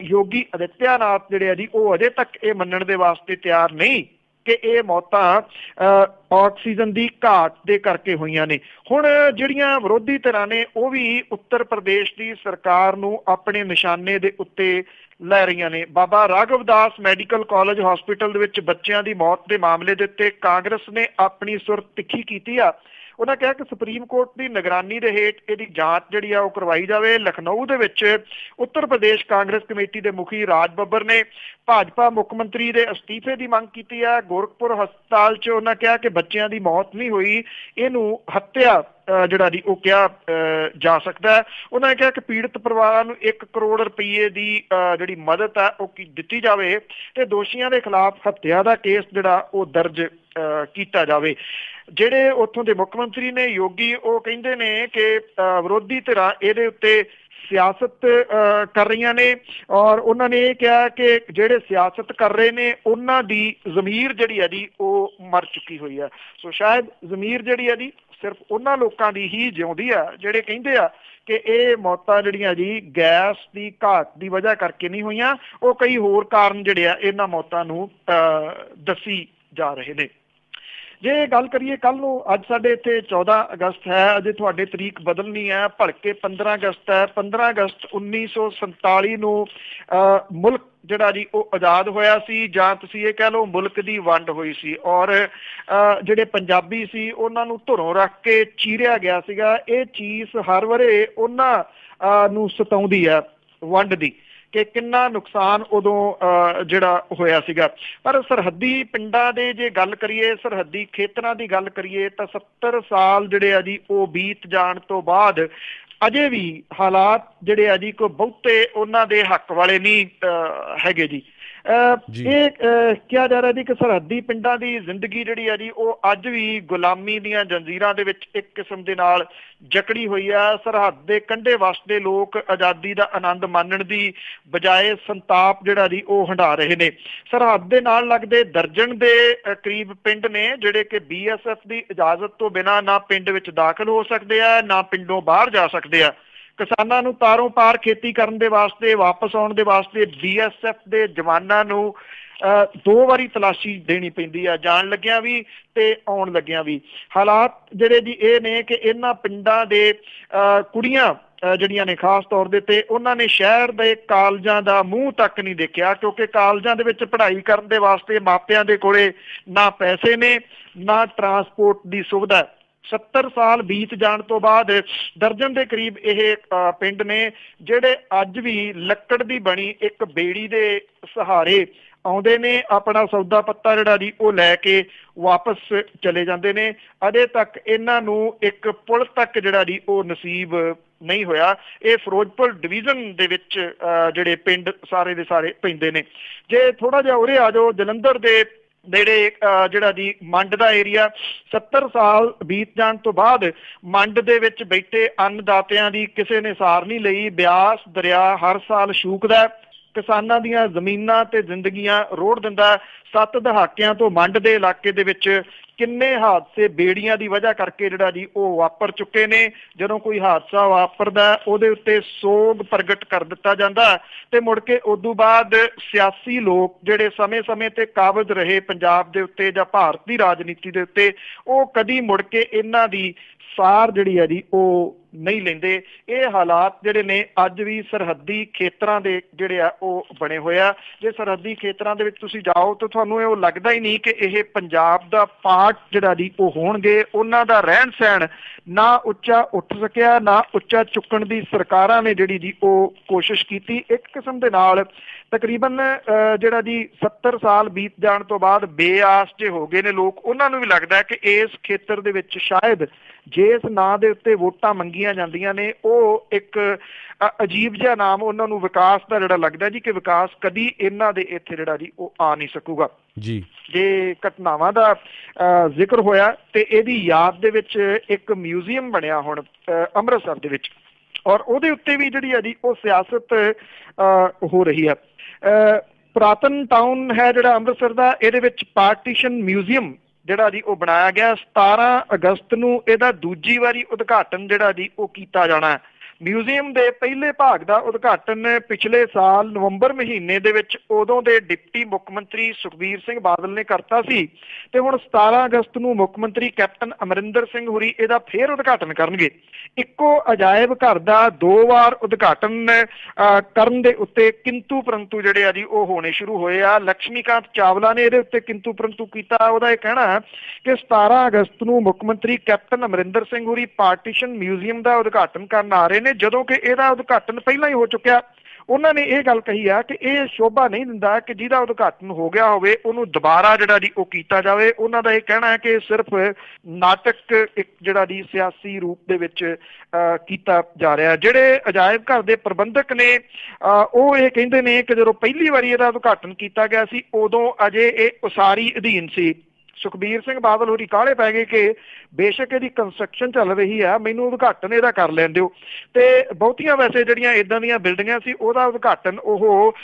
ਯੋਗੀ ਆਦਿੱਤਿਆਨਾਥ ਜਿਹੜੇ ਆ ਜੀ ਉਹ ਅਜੇ ਤੱਕ ਇਹ ਮੰਨਣ ਦੇ ਵਾਸਤੇ ਤਿਆਰ ਨਹੀਂ ਕਿ ਇਹ ਮੌਤਾਂ ਆਕਸੀਜਨ ਦੀ ਘਾਟ ਦੇ ਕਰਕੇ ਹੋਈਆਂ ਨੇ। ਹੁਣ ਜਿਹੜੀਆਂ ਵਿਰੋਧੀ ਧਿਰਾਂ ਨੇ ਉਹ ਵੀ ਉੱਤਰ ਪ੍ਰਦੇਸ਼ ਦੀ ਸਰਕਾਰ ਨੂੰ ਆਪਣੇ ਨਿਸ਼ਾਨੇ ਦੇ ਉੱਤੇ ਲੈ ਰਹੀਆਂ ਨੇ। ਬਾਬਾ ਰਾਘਵ ਦਾਸ ਮੈਡੀਕਲ ਕਾਲਜ ਹਸਪੀਟਲ ਦੇ ਵਿੱਚ ਬੱਚਿਆਂ ਦੀ ਮੌਤ ਦੇ ਮਾਮਲੇ ਦੇ ਉੱਤੇ ਕਾਂਗਰਸ ਨੇ ਆਪਣੀ ਸੁਰ ਤਿੱਖੀ ਕੀਤੀ ਆ। ਉਹਨਾਂ ਕਿਹਾ ਕਿ ਸੁਪਰੀਮ ਕੋਰਟ ਦੀ ਨਿਗਰਾਨੀ ਦੇ ਹੇਠ ਇਹਦੀ ਜਾਂਚ ਜਿਹੜੀ ਆ ਉਹ ਕਰਵਾਈ ਜਾਵੇ। ਲਖਨਊ ਦੇ ਵਿੱਚ ਉੱਤਰ ਪ੍ਰਦੇਸ਼ ਕਾਂਗਰਸ ਕਮੇਟੀ ਦੇ ਮੁਖੀ ਰਾਜ ਬੱਬਰ ਨੇ ਭਾਜਪਾ ਮੁੱਖ ਮੰਤਰੀ ਦੇ ਅਸਤੀਫੇ ਦੀ ਮੰਗ ਕੀਤੀ ਹੈ। ਗੋਰਖਪੁਰ ਹਸਪਤਾਲ 'ਚ ਉਹਨਾਂ ਕਿਹਾ ਕਿ ਬੱਚਿਆਂ ਦੀ ਮੌਤ ਨਹੀਂ ਹੋਈ, ਇਹਨੂੰ ਹੱਤਿਆ ਜਿਹੜਾ ਜੀ ਉਹ ਕਿਹਾ ਜਾ ਸਕਦਾ ਹੈ। ਉਹਨਾਂ ਨੇ ਕਿਹਾ ਕਿ ਪੀੜਤ ਪਰਿਵਾਰਾਂ ਨੂੰ 1 ਕਰੋੜ ਰੁਪਏ ਦੀ ਜਿਹੜੀ ਮਦਦ ਹੈ ਉਹ ਦਿੱਤੀ ਜਾਵੇ ਤੇ ਦੋਸ਼ੀਆਂ ਦੇ ਖਿਲਾਫ ਹੱਤਿਆ ਦਾ ਕੇਸ ਜਿਹੜਾ ਉਹ ਦਰਜ ਕੀਤਾ ਜਾਵੇ। ਜਿਹੜੇ ਉੱਥੋਂ ਦੇ ਮੁੱਖ ਮੰਤਰੀ ਨੇ ਯੋਗੀ ਉਹ ਕਹਿੰਦੇ ਨੇ ਕਿ ਵਿਰੋਧੀ ਧਿਰਾਂ ਇਹਦੇ ਉੱਤੇ ਸਿਆਸਤ ਕਰ ਰਹੀਆਂ ਨੇ ਔਰ ਉਹਨਾਂ ਨੇ ਇਹ ਕਿਹਾ ਕਿ ਜਿਹੜੇ ਸਿਆਸਤ ਕਰ ਰਹੇ ਨੇ ਉਹਨਾਂ ਦੀ ਜ਼ਮੀਰ ਜਿਹੜੀ ਹੈ ਜੀ ਉਹ ਮਰ ਚੁੱਕੀ ਹੋਈ ਹੈ। ਸੋ ਸ਼ਾਇਦ ਜ਼ਮੀਰ ਜਿਹੜੀ ਹੈ ਜੀ ਸਿਰਫ ਉਹਨਾਂ ਲੋਕਾਂ ਦੀ ਹੀ ਜਿਉਂਦੀ ਆ ਜਿਹੜੇ ਕਹਿੰਦੇ ਆ ਕਿ ਇਹ ਮੌਤਾਂ ਜਿਹੜੀਆਂ ਜੀ ਗੈਸ ਦੀ ਘਾਟ ਦੀ ਵਜ੍ਹਾ ਕਰਕੇ ਨਹੀਂ ਹੋਈਆਂ, ਉਹ ਕਈ ਹੋਰ ਕਾਰਨ ਜਿਹੜੇ ਆ ਇਹਨਾਂ ਮੌਤਾਂ ਨੂੰ ਦੱਸੀ ਜਾ ਰਹੇ ਨੇ। ਜੇ ਗੱਲ ਕਰੀਏ ਕੱਲ ਨੂੰ, ਅੱਜ ਸਾਡੇ ਇੱਥੇ 14 ਅਗਸਤ ਹੈ, ਅਜੇ ਤੁਹਾਡੇ ਤਰੀਕ ਬਦਲਣੀ ਹੈ, ਭਲਕੇ 15 ਅਗਸਤ ਹੈ। 15 ਅਗਸਤ 1947 ਨੂੰ ਮੁਲਕ ਜਿਹੜਾ ਜੀ ਉਹ ਆਜ਼ਾਦ ਹੋਇਆ ਸੀ, ਜਾਂ ਤੁਸੀਂ ਇਹ ਕਹਿ ਲਓ ਮੁਲਕ ਦੀ ਵੰਡ ਹੋਈ ਸੀ ਔਰ ਜਿਹੜੇ ਪੰਜਾਬੀ ਸੀ ਉਹਨਾਂ ਨੂੰ ਧੁਰੋਂ ਰੱਖ ਕੇ ਚੀਰਿਆ ਗਿਆ ਸੀਗਾ। ਇਹ ਚੀਜ਼ ਹਰ ਵਰੇ ਉਹਨਾਂ ਨੂੰ ਸਤਾਉਂਦੀ ਹੈ ਵੰਡ ਦੀ ਕਿ ਕਿੰਨਾ ਨੁਕਸਾਨ ਉਦੋਂ ਜਿਹੜਾ ਹੋਇਆ ਸੀਗਾ। ਪਰ ਸਰਹੱਦੀ ਪਿੰਡਾਂ ਦੇ ਜੇ ਗੱਲ ਕਰੀਏ, ਸਰਹੱਦੀ ਖੇਤਰਾਂ ਦੀ ਗੱਲ ਕਰੀਏ ਤਾਂ 70 ਸਾਲ ਜਿਹੜੇ ਆ ਜੀ ਉਹ ਬੀਤ ਜਾਣ ਤੋਂ ਬਾਅਦ ਅਜੇ ਵੀ ਹਾਲਾਤ ਜਿਹੜੇ ਆ ਜੀ ਕੋਈ ਬਹੁਤੇ ਉਹਨਾਂ ਦੇ ਹੱਕ ਵਾਲੇ ਨਹੀਂ ਹੈਗੇ ਜੀ। ਇਹ ਕਿਹਾ ਜਾ ਰਿਹਾ ਜੀ ਕਿ ਸਰਹੱਦੀ ਪਿੰਡਾਂ ਦੀ ਜ਼ਿੰਦਗੀ ਜਿਹੜੀ ਆ ਜੀ ਉਹ ਅੱਜ ਵੀ ਗੁਲਾਮੀ ਦੀਆਂ ਜੰਜੀਰਾਂ ਦੇ ਵਿੱਚ ਇੱਕ ਕਿਸਮ ਦੇ ਨਾਲ ਜਕੜੀ ਹੋਈ ਆ। ਸਰਹੱਦ ਦੇ ਕੰਢੇ ਵਸਦੇ ਲੋਕ ਆਜ਼ਾਦੀ ਦਾ ਆਨੰਦ ਮਾਣਨ ਦੀ ਬਜਾਏ ਸੰਤਾਪ ਜਿਹੜਾ ਜੀ ਉਹ ਹੰਢਾ ਰਹੇ ਨੇ। ਸਰਹੱਦ ਦੇ ਨਾਲ ਲੱਗਦੇ ਦਰਜਨ ਦੇ ਕਰੀਬ ਪਿੰਡ ਨੇ ਜਿਹੜੇ ਕਿ BSF ਦੀ ਇਜਾਜ਼ਤ ਤੋਂ ਬਿਨਾਂ ਨਾ ਪਿੰਡ ਵਿੱਚ ਦਾਖਲ ਹੋ ਸਕਦੇ ਆ, ਨਾ ਪਿੰਡੋਂ ਬਾਹਰ ਜਾ ਸਕਦੇ ਆ। ਕਿਸਾਨਾਂ ਨੂੰ ਤਾਰੋਂ ਪਾਰ ਖੇਤੀ ਕਰਨ ਦੇ ਵਾਸਤੇ ਵਾਪਸ ਆਉਣ ਦੇ ਵਾਸਤੇ BSF ਦੇ ਜਵਾਨਾਂ ਨੂੰ 2 ਵਾਰੀ ਤਲਾਸ਼ੀ ਦੇਣੀ ਪੈਂਦੀ ਆ, ਜਾਣ ਲੱਗਿਆਂ ਵੀ ਤੇ ਆਉਣ ਲੱਗਿਆਂ ਵੀ। ਹਾਲਾਤ ਜਿਹੜੇ ਜੀ ਇਹ ਨੇ ਕਿ ਇਹਨਾਂ ਪਿੰਡਾਂ ਦੇ ਕੁੜੀਆਂ ਜਿਹੜੀਆਂ ਨੇ ਖਾਸ ਤੌਰ ਦੇ ਤੇ ਉਹਨਾਂ ਨੇ ਸ਼ਹਿਰ ਦੇ ਕਾਲਜਾਂ ਦਾ ਮੂੰਹ ਤੱਕ ਨਹੀਂ ਦੇਖਿਆ, ਕਿਉਂਕਿ ਕਾਲਜਾਂ ਦੇ ਵਿੱਚ ਪੜ੍ਹਾਈ ਕਰਨ ਦੇ ਵਾਸਤੇ ਮਾਪਿਆਂ ਦੇ ਕੋਲੇ ਨਾ ਪੈਸੇ ਨੇ ਨਾ ਟਰਾਂਸਪੋਰਟ ਦੀ ਸੁਵਿਧਾ। 70 ਸਾਲ ਬੀਤ ਜਾਣ ਤੋਂ ਬਾਅਦ ਦਰਜਨ ਦੇ ਕਰੀਬ ਇਹ ਪਿੰਡ ਨੇ ਜਿਹੜੇ ਅੱਜ ਵੀ ਲੱਕੜ ਦੀ ਬਣੀ ਇੱਕ ਬੇੜੀ ਦੇ ਸਹਾਰੇ ਆਉਂਦੇ ਨੇ, ਆਪਣਾ ਸੌਦਾ ਪੱਤਾ ਜਿਹੜਾ ਜੀ ਉਹ ਲੈ ਕੇ ਵਾਪਸ ਚਲੇ ਜਾਂਦੇ ਨੇ। ਅਜੇ ਤੱਕ ਇਹਨਾਂ ਨੂੰ ਇੱਕ ਪੁਲ ਤੱਕ ਜਿਹੜਾ ਜੀ ਉਹ ਨਸੀਬ ਨਹੀਂ ਹੋਇਆ। ਇਹ ਫਿਰੋਜ਼ਪੁਰ ਡਿਵੀਜ਼ਨ ਦੇ ਵਿੱਚ ਜਿਹੜੇ ਪਿੰਡ ਸਾਰੇ ਦੇ ਸਾਰੇ ਪੈਂਦੇ ਨੇ। ਜੇ ਥੋੜਾ ਜਿਹਾ ਉਰੇ ਆ ਜਾਓ, ਜਲੰਧਰ ਦੇ ਨੇੜੇ ਜਿਹੜਾ ਜੀ ਮੰਡ ਦਾ ਏਰੀਆ, 70 ਸਾਲ ਬੀਤ ਜਾਣ ਤੋਂ ਬਾਅਦ ਮੰਡ ਦੇ ਵਿੱਚ ਬੈਠੇ ਅੰਨਦਾਤਿਆਂ ਦੀ ਕਿਸੇ ਨੇ ਸਾਰ ਨਹੀਂ ਲਈ। ਬਿਆਸ ਦਰਿਆ ਹਰ ਸਾਲ ਸ਼ੂਕਦਾ, ਕਿਸਾਨਾਂ ਦੀਆਂ ਜ਼ਮੀਨਾਂ ਤੇ ਜ਼ਿੰਦਗੀਆਂ ਰੋੜ ਦਿੰਦਾ। 7 ਦਹਾਕਿਆਂ ਤੋਂ ਮੰਡ ਦੇ ਇਲਾਕੇ ਦੇ ਵਿੱਚ ਕਿੰਨੇ ਹਾਦਸੇ ਬੇੜੀਆਂ ਦੀ ਵਜ੍ਹਾ ਕਰਕੇ ਜਿਹੜਾ ਜੀ ਉਹ ਵਾਪਰ ਚੁੱਕੇ ਨੇ। ਜਦੋਂ ਕੋਈ ਹਾਦਸਾ ਵਾਪਰਦਾ ਉਹਦੇ ਉੱਤੇ ਸੋਗ ਪ੍ਰਗਟ ਕਰ ਦਿੱਤਾ ਜਾਂਦਾ ਤੇ ਮੁੜ ਕੇ ਉਦੋਂ ਬਾਅਦ ਸਿਆਸੀ ਲੋਕ ਜਿਹੜੇ ਸਮੇਂ-ਸਮੇਂ ਤੇ ਕਾਬਜ਼ ਰਹੇ ਪੰਜਾਬ ਦੇ ਉੱਤੇ ਜਾਂ ਭਾਰਤ ਦੀ ਰਾਜਨੀਤੀ ਦੇ ਉੱਤੇ, ਉਹ ਕਦੀ ਮੁੜ ਕੇ ਇਹਨਾਂ ਦੀ ਸਾਰ ਜਿਹੜੀ ਹੈ ਜੀ ਉਹ ਨਹੀਂ ਲੈਂਦੇ। ਇਹ ਹਾਲਾਤ ਜਿਹੜੇ ਨੇ ਅੱਜ ਵੀ ਸਰਹੱਦੀ ਖੇਤਰਾਂ ਦੇ ਜਿਹੜੇ ਆ ਉਹ ਬਣੇ ਹੋਏ ਆ। ਜੇ ਸਰਹੱਦੀ ਖੇਤਰਾਂ ਦੇ ਵਿੱਚ ਤੁਸੀਂ ਜਾਓ ਤਾਂ ਤੁਹਾਨੂੰ ਇਹ ਲੱਗਦਾ ਹੀ ਨਹੀਂ ਕਿ ਇਹ ਪੰਜਾਬ ਦਾ ਪਾਰਟ ਜਿਹੜਾ ਜੀ ਉਹ ਹੋਣਗੇ। ਉਹਨਾਂ ਦਾ ਰਹਿਣ ਸਹਿਣ ਨਾ ਉੱਚਾ ਉੱਠ ਸਕਿਆ, ਨਾ ਉੱਚਾ ਚੁੱਕਣ ਦੀ ਸਰਕਾਰਾਂ ਨੇ ਜਿਹੜੀ ਜੀ ਉਹ ਕੋਸ਼ਿਸ਼ ਕੀਤੀ। ਇੱਕ ਕਿਸਮ ਦੇ ਨਾਲ ਤਕਰੀਬਨ ਜਿਹੜਾ ਜੀ 70 ਸਾਲ ਬੀਤ ਜਾਣ ਤੋਂ ਬਾਅਦ ਬੇਆਸ ਜੇ ਹੋ ਗਏ ਨੇ ਲੋਕ। ਉਹਨਾਂ ਨੂੰ ਵੀ ਲੱਗਦਾ ਕਿ ਇਸ ਖੇਤਰ ਦੇ ਵਿੱਚ ਸ਼ਾਇਦ ਜਿਸ ਨਾਂ ਦੇ ਉੱਤੇ ਵੋਟਾਂ ਮੰਗੀਆਂ ਜਾਂਦੀਆਂ ਨੇ ਉਹ ਇੱਕ ਅਜੀਬ ਜਿਹਾ ਨਾਮ ਉਹਨਾਂ ਨੂੰ ਵਿਕਾਸ ਦਾ ਜਿਹੜਾ ਲੱਗਦਾ ਜੀ ਕਿ ਵਿਕਾਸ ਕਦੀ ਇਹਨਾਂ ਦੇ ਇੱਥੇ ਜਿਹੜਾ ਜੀ ਉਹ ਆ ਨਹੀਂ ਸਕੂਗਾ ਜੀ। ਜੇ ਘਟਨਾਵਾਂ ਦਾ ਜ਼ਿਕਰ ਹੋਇਆ ਤੇ ਇਹਦੀ ਯਾਦ ਦੇ ਵਿੱਚ ਇੱਕ ਮਿਊਜ਼ੀਅਮ ਬਣਿਆ ਹੁਣ ਅੰਮ੍ਰਿਤਸਰ ਦੇ ਵਿੱਚ, ਔਰ ਉਹਦੇ ਉੱਤੇ ਵੀ ਜਿਹੜੀ ਹੈ ਜੀ ਉਹ ਸਿਆਸਤ ਹੋ ਰਹੀ ਹੈ। ਪੁਰਾਤਨ ਟਾਊਨ ਹੈ ਜਿਹੜਾ ਅੰਮ੍ਰਿਤਸਰ ਦਾ, ਇਹਦੇ ਵਿੱਚ ਪਾਰਟੀਸ਼ਨ ਮਿਊਜ਼ੀਅਮ ਜਿਹੜਾ ਜੀ ਉਹ ਬਣਾਇਆ ਗਿਆ। 17 ਅਗਸਤ ਨੂੰ ਇਹਦਾ ਦੂਜੀ ਵਾਰੀ ਉਦਘਾਟਨ ਜਿਹੜਾ ਜੀ ਉਹ ਕੀਤਾ ਜਾਣਾ ਹੈ। ਮਿਊਜ਼ੀਅਮ ਦੇ ਪਹਿਲੇ ਭਾਗ ਦਾ ਉਦਘਾਟਨ ਪਿਛਲੇ ਸਾਲ ਨਵੰਬਰ ਮਹੀਨੇ ਦੇ ਵਿੱਚ ਉਦੋਂ ਦੇ ਡਿਪਟੀ ਮੁੱਖ ਮੰਤਰੀ ਸੁਖਬੀਰ ਸਿੰਘ ਬਾਦਲ ਨੇ ਕਰਤਾ ਸੀ ਤੇ ਹੁਣ 17 ਅਗਸਤ ਨੂੰ ਮੁੱਖ ਮੰਤਰੀ ਕੈਪਟਨ ਅਮਰਿੰਦਰ ਸਿੰਘ ਹੁਰੀ ਇਹਦਾ ਫੇਰ ਉਦਘਾਟਨ ਕਰਨਗੇ। ਇੱਕੋ ਅਜਾਇਬ ਘਰ ਦਾ 2 ਵਾਰ ਉਦਘਾਟਨ ਕਰਨ ਦੇ ਉੱਤੇ ਕਿੰਤੂ ਪਰੰਤੂ ਜਿਹੜੇ ਆ ਜੀ ਉਹ ਹੋਣੇ ਸ਼ੁਰੂ ਹੋਏ ਆ। ਲਕਸ਼ਮੀਕਾਂਤ ਚਾਵਲਾ ਨੇ ਇਹਦੇ ਉੱਤੇ ਕਿੰਤੂ ਪਰੰਤੂ ਕੀਤਾ। ਉਹਦਾ ਇਹ ਕਹਿਣਾ ਕਿ 17 ਅਗਸਤ ਨੂੰ ਮੁੱਖ ਮੰਤਰੀ ਕੈਪਟਨ ਅਮਰਿੰਦਰ ਸਿੰਘ ਹੁਰੀ ਪਾਰਟੀਸ਼ਨ ਮਿਊਜ਼ੀਅਮ ਦਾ ਉਦਘਾਟਨ ਕਰਨ ਆ ਰਹੇ ਨੇ, ਜਦੋਂ ਕਿ ਇਹਦਾ ਉਦਘਾਟਨ ਪਹਿਲਾਂ ਹੀ ਹੋ ਚੁੱਕਿਆ। ਉਹਨਾਂ ਨੇ ਇਹ ਗੱਲ ਕਹੀ ਆ ਕਿ ਇਹ ਸ਼ੋਭਾ ਨਹੀਂ ਦਿੰਦਾ ਕਿ ਜਿਹਦਾ ਉਦਘਾਟਨ ਹੋ ਗਿਆ ਹੋਵੇ ਉਹਨੂੰ ਦੁਬਾਰਾ ਜਿਹੜਾ ਜੀ ਉਹ ਕੀਤਾ ਜਾਵੇ। ਉਹਨਾਂ ਦਾ ਇਹ ਕਹਿਣਾ ਹੈ ਕਿ ਸਿਰਫ ਨਾਟਕ ਇੱਕ ਜਿਹੜਾ ਜੀ ਸਿਆਸੀ ਰੂਪ ਦੇ ਵਿੱਚ ਕੀਤਾ ਜਾ ਰਿਹਾ। ਜਿਹੜੇ ਅਜਾਇਬ ਘਰ ਦੇ ਪ੍ਰਬੰਧਕ ਨੇ ਉਹ ਇਹ ਕਹਿੰਦੇ ਨੇ ਕਿ ਜਦੋਂ ਪਹਿਲੀ ਵਾਰੀ ਇਹਦਾ ਉਦਘਾਟਨ ਕੀਤਾ ਗਿਆ ਸੀ ਉਦੋਂ ਅਜੇ ਇਹ ਉਸਾਰੀ ਅਧੀਨ ਸੀ। ਸੁਖਬੀਰ ਸਿੰਘ ਬਾਦਲ ਹੋਰੀ ਕਾਹਲੇ ਪੈ ਗਏ ਕਿ ਬੇਸ਼ੱਕ ਇਹਦੀ ਕੰਸਟਰਕਸ਼ਨ ਚੱਲ ਰਹੀ ਆ, ਮੈਨੂੰ ਉਦਘਾਟਨ ਇਹਦਾ ਕਰ ਲੈਣ ਦਿਓ। ਤੇ ਬਹੁਤੀਆਂ ਵੈਸੇ ਜਿਹੜੀਆਂ ਇਦਾਂ ਦੀਆਂ ਬਿਲਡਿੰਗਾਂ ਸੀ ਉਹਦਾ ਉਦਘਾਟਨ ਉਹ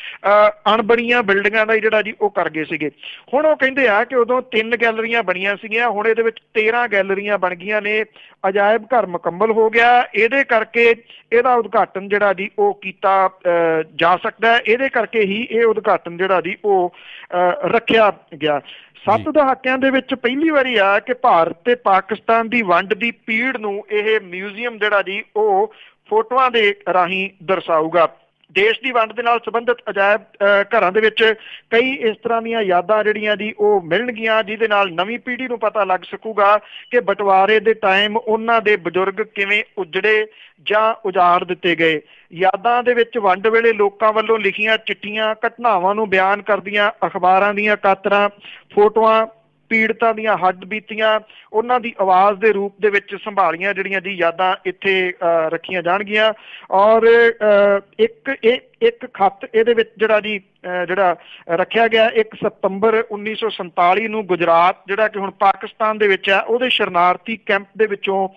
ਅਣਬਣੀਆਂ ਬਿਲਡਿੰਗਾਂ ਦਾ ਜਿਹੜਾ ਜੀ ਉਹ ਕਰ ਗਏ ਸੀਗੇ। ਹੁਣ ਉਹ ਕਹਿੰਦੇ ਆ ਕਿ ਉਦੋਂ 3 ਗੈਲਰੀਆਂ ਬਣੀਆਂ ਸੀਗੀਆਂ, ਹੁਣ ਇਹਦੇ ਵਿੱਚ 13 ਗੈਲਰੀਆਂ ਬਣ ਗਈਆਂ ਨੇ। ਅਜਾਇਬ ਘਰ ਮੁਕੰਮਲ ਹੋ ਗਿਆ, ਇਹਦੇ ਕਰਕੇ ਇਹਦਾ ਉਦਘਾਟਨ ਜਿਹੜਾ ਜੀ ਉਹ ਕੀਤਾ ਜਾ ਸਕਦਾ। ਇਹਦੇ ਕਰਕੇ ਹੀ ਇਹ ਉਦਘਾਟਨ ਜਿਹੜਾ ਜੀ ਉਹ ਰੱਖਿਆ ਗਿਆ। 7 ਦਹਾਕਿਆਂ ਦੇ ਵਿੱਚ ਪਹਿਲੀ ਵਾਰੀ ਆ ਕਿ ਭਾਰਤ ਤੇ ਪਾਕਿਸਤਾਨ ਦੀ ਵੰਡ ਦੀ ਪੀੜ ਨੂੰ ਇਹ ਮਿਊਜ਼ੀਅਮ ਜਿਹੜਾ ਜੀ ਉਹ ਫੋਟੋਆਂ ਦੇ ਰਾਹੀਂ ਦਰਸਾਊਗਾ। ਦੇਸ਼ ਦੀ ਵੰਡ ਦੇ ਨਾਲ ਸੰਬੰਧਿਤ ਅਜਾਇਬ ਘਰਾਂ ਦੇ ਵਿੱਚ ਕਈ ਇਸ ਤਰ੍ਹਾਂ ਦੀਆਂ ਯਾਦਾਂ ਜਿਹੜੀਆਂ ਜੀ ਉਹ ਮਿਲਣਗੀਆਂ, ਜਿਹਦੇ ਨਾਲ ਨਵੀਂ ਪੀੜ੍ਹੀ ਨੂੰ ਪਤਾ ਲੱਗ ਸਕੂਗਾ ਕਿ ਬਟਵਾਰੇ ਦੇ ਟਾਈਮ ਉਹਨਾਂ ਦੇ ਬਜ਼ੁਰਗ ਕਿਵੇਂ ਉਜੜੇ ਜਾਂ ਉਜਾੜ ਦਿੱਤੇ ਗਏ। ਯਾਦਾਂ ਦੇ ਵਿੱਚ ਵੰਡ ਵੇਲੇ ਲੋਕਾਂ ਵੱਲੋਂ ਲਿਖੀਆਂ ਚਿੱਠੀਆਂ, ਘਟਨਾਵਾਂ ਨੂੰ ਬਿਆਨ ਕਰਦੀਆਂ ਅਖਬਾਰਾਂ ਦੀਆਂ ਕਾਤਰਾਂ, ਫੋਟੋਆਂ, ਪੀੜਤਾਂ ਦੀਆਂ ਹੱਡ ਬੀਤੀਆਂ, ਉਹਨਾਂ ਦੀ ਆਵਾਜ਼ ਦੇ ਰੂਪ ਦੇ ਵਿੱਚ ਸੰਭਾਲੀਆਂ ਜਿਹੜੀਆਂ ਜੀ ਯਾਦਾਂ ਇੱਥੇ ਰੱਖੀਆਂ ਜਾਣਗੀਆਂ। ਔਰ ਇੱਕ ਖੱਤ ਇਹਦੇ ਵਿੱਚ ਜਿਹੜਾ ਰੱਖਿਆ ਗਿਆ 1 ਸਤੰਬਰ 1947 ਨੂੰ ਗੁਜਰਾਤ ਜਿਹੜਾ ਕਿ ਹੁਣ ਪਾਕਿਸਤਾਨ ਦੇ ਵਿੱਚ ਹੈ, ਉਹਦੇ ਸ਼ਰਨਾਰਥੀ ਕੈਂਪ ਦੇ ਵਿੱਚੋਂ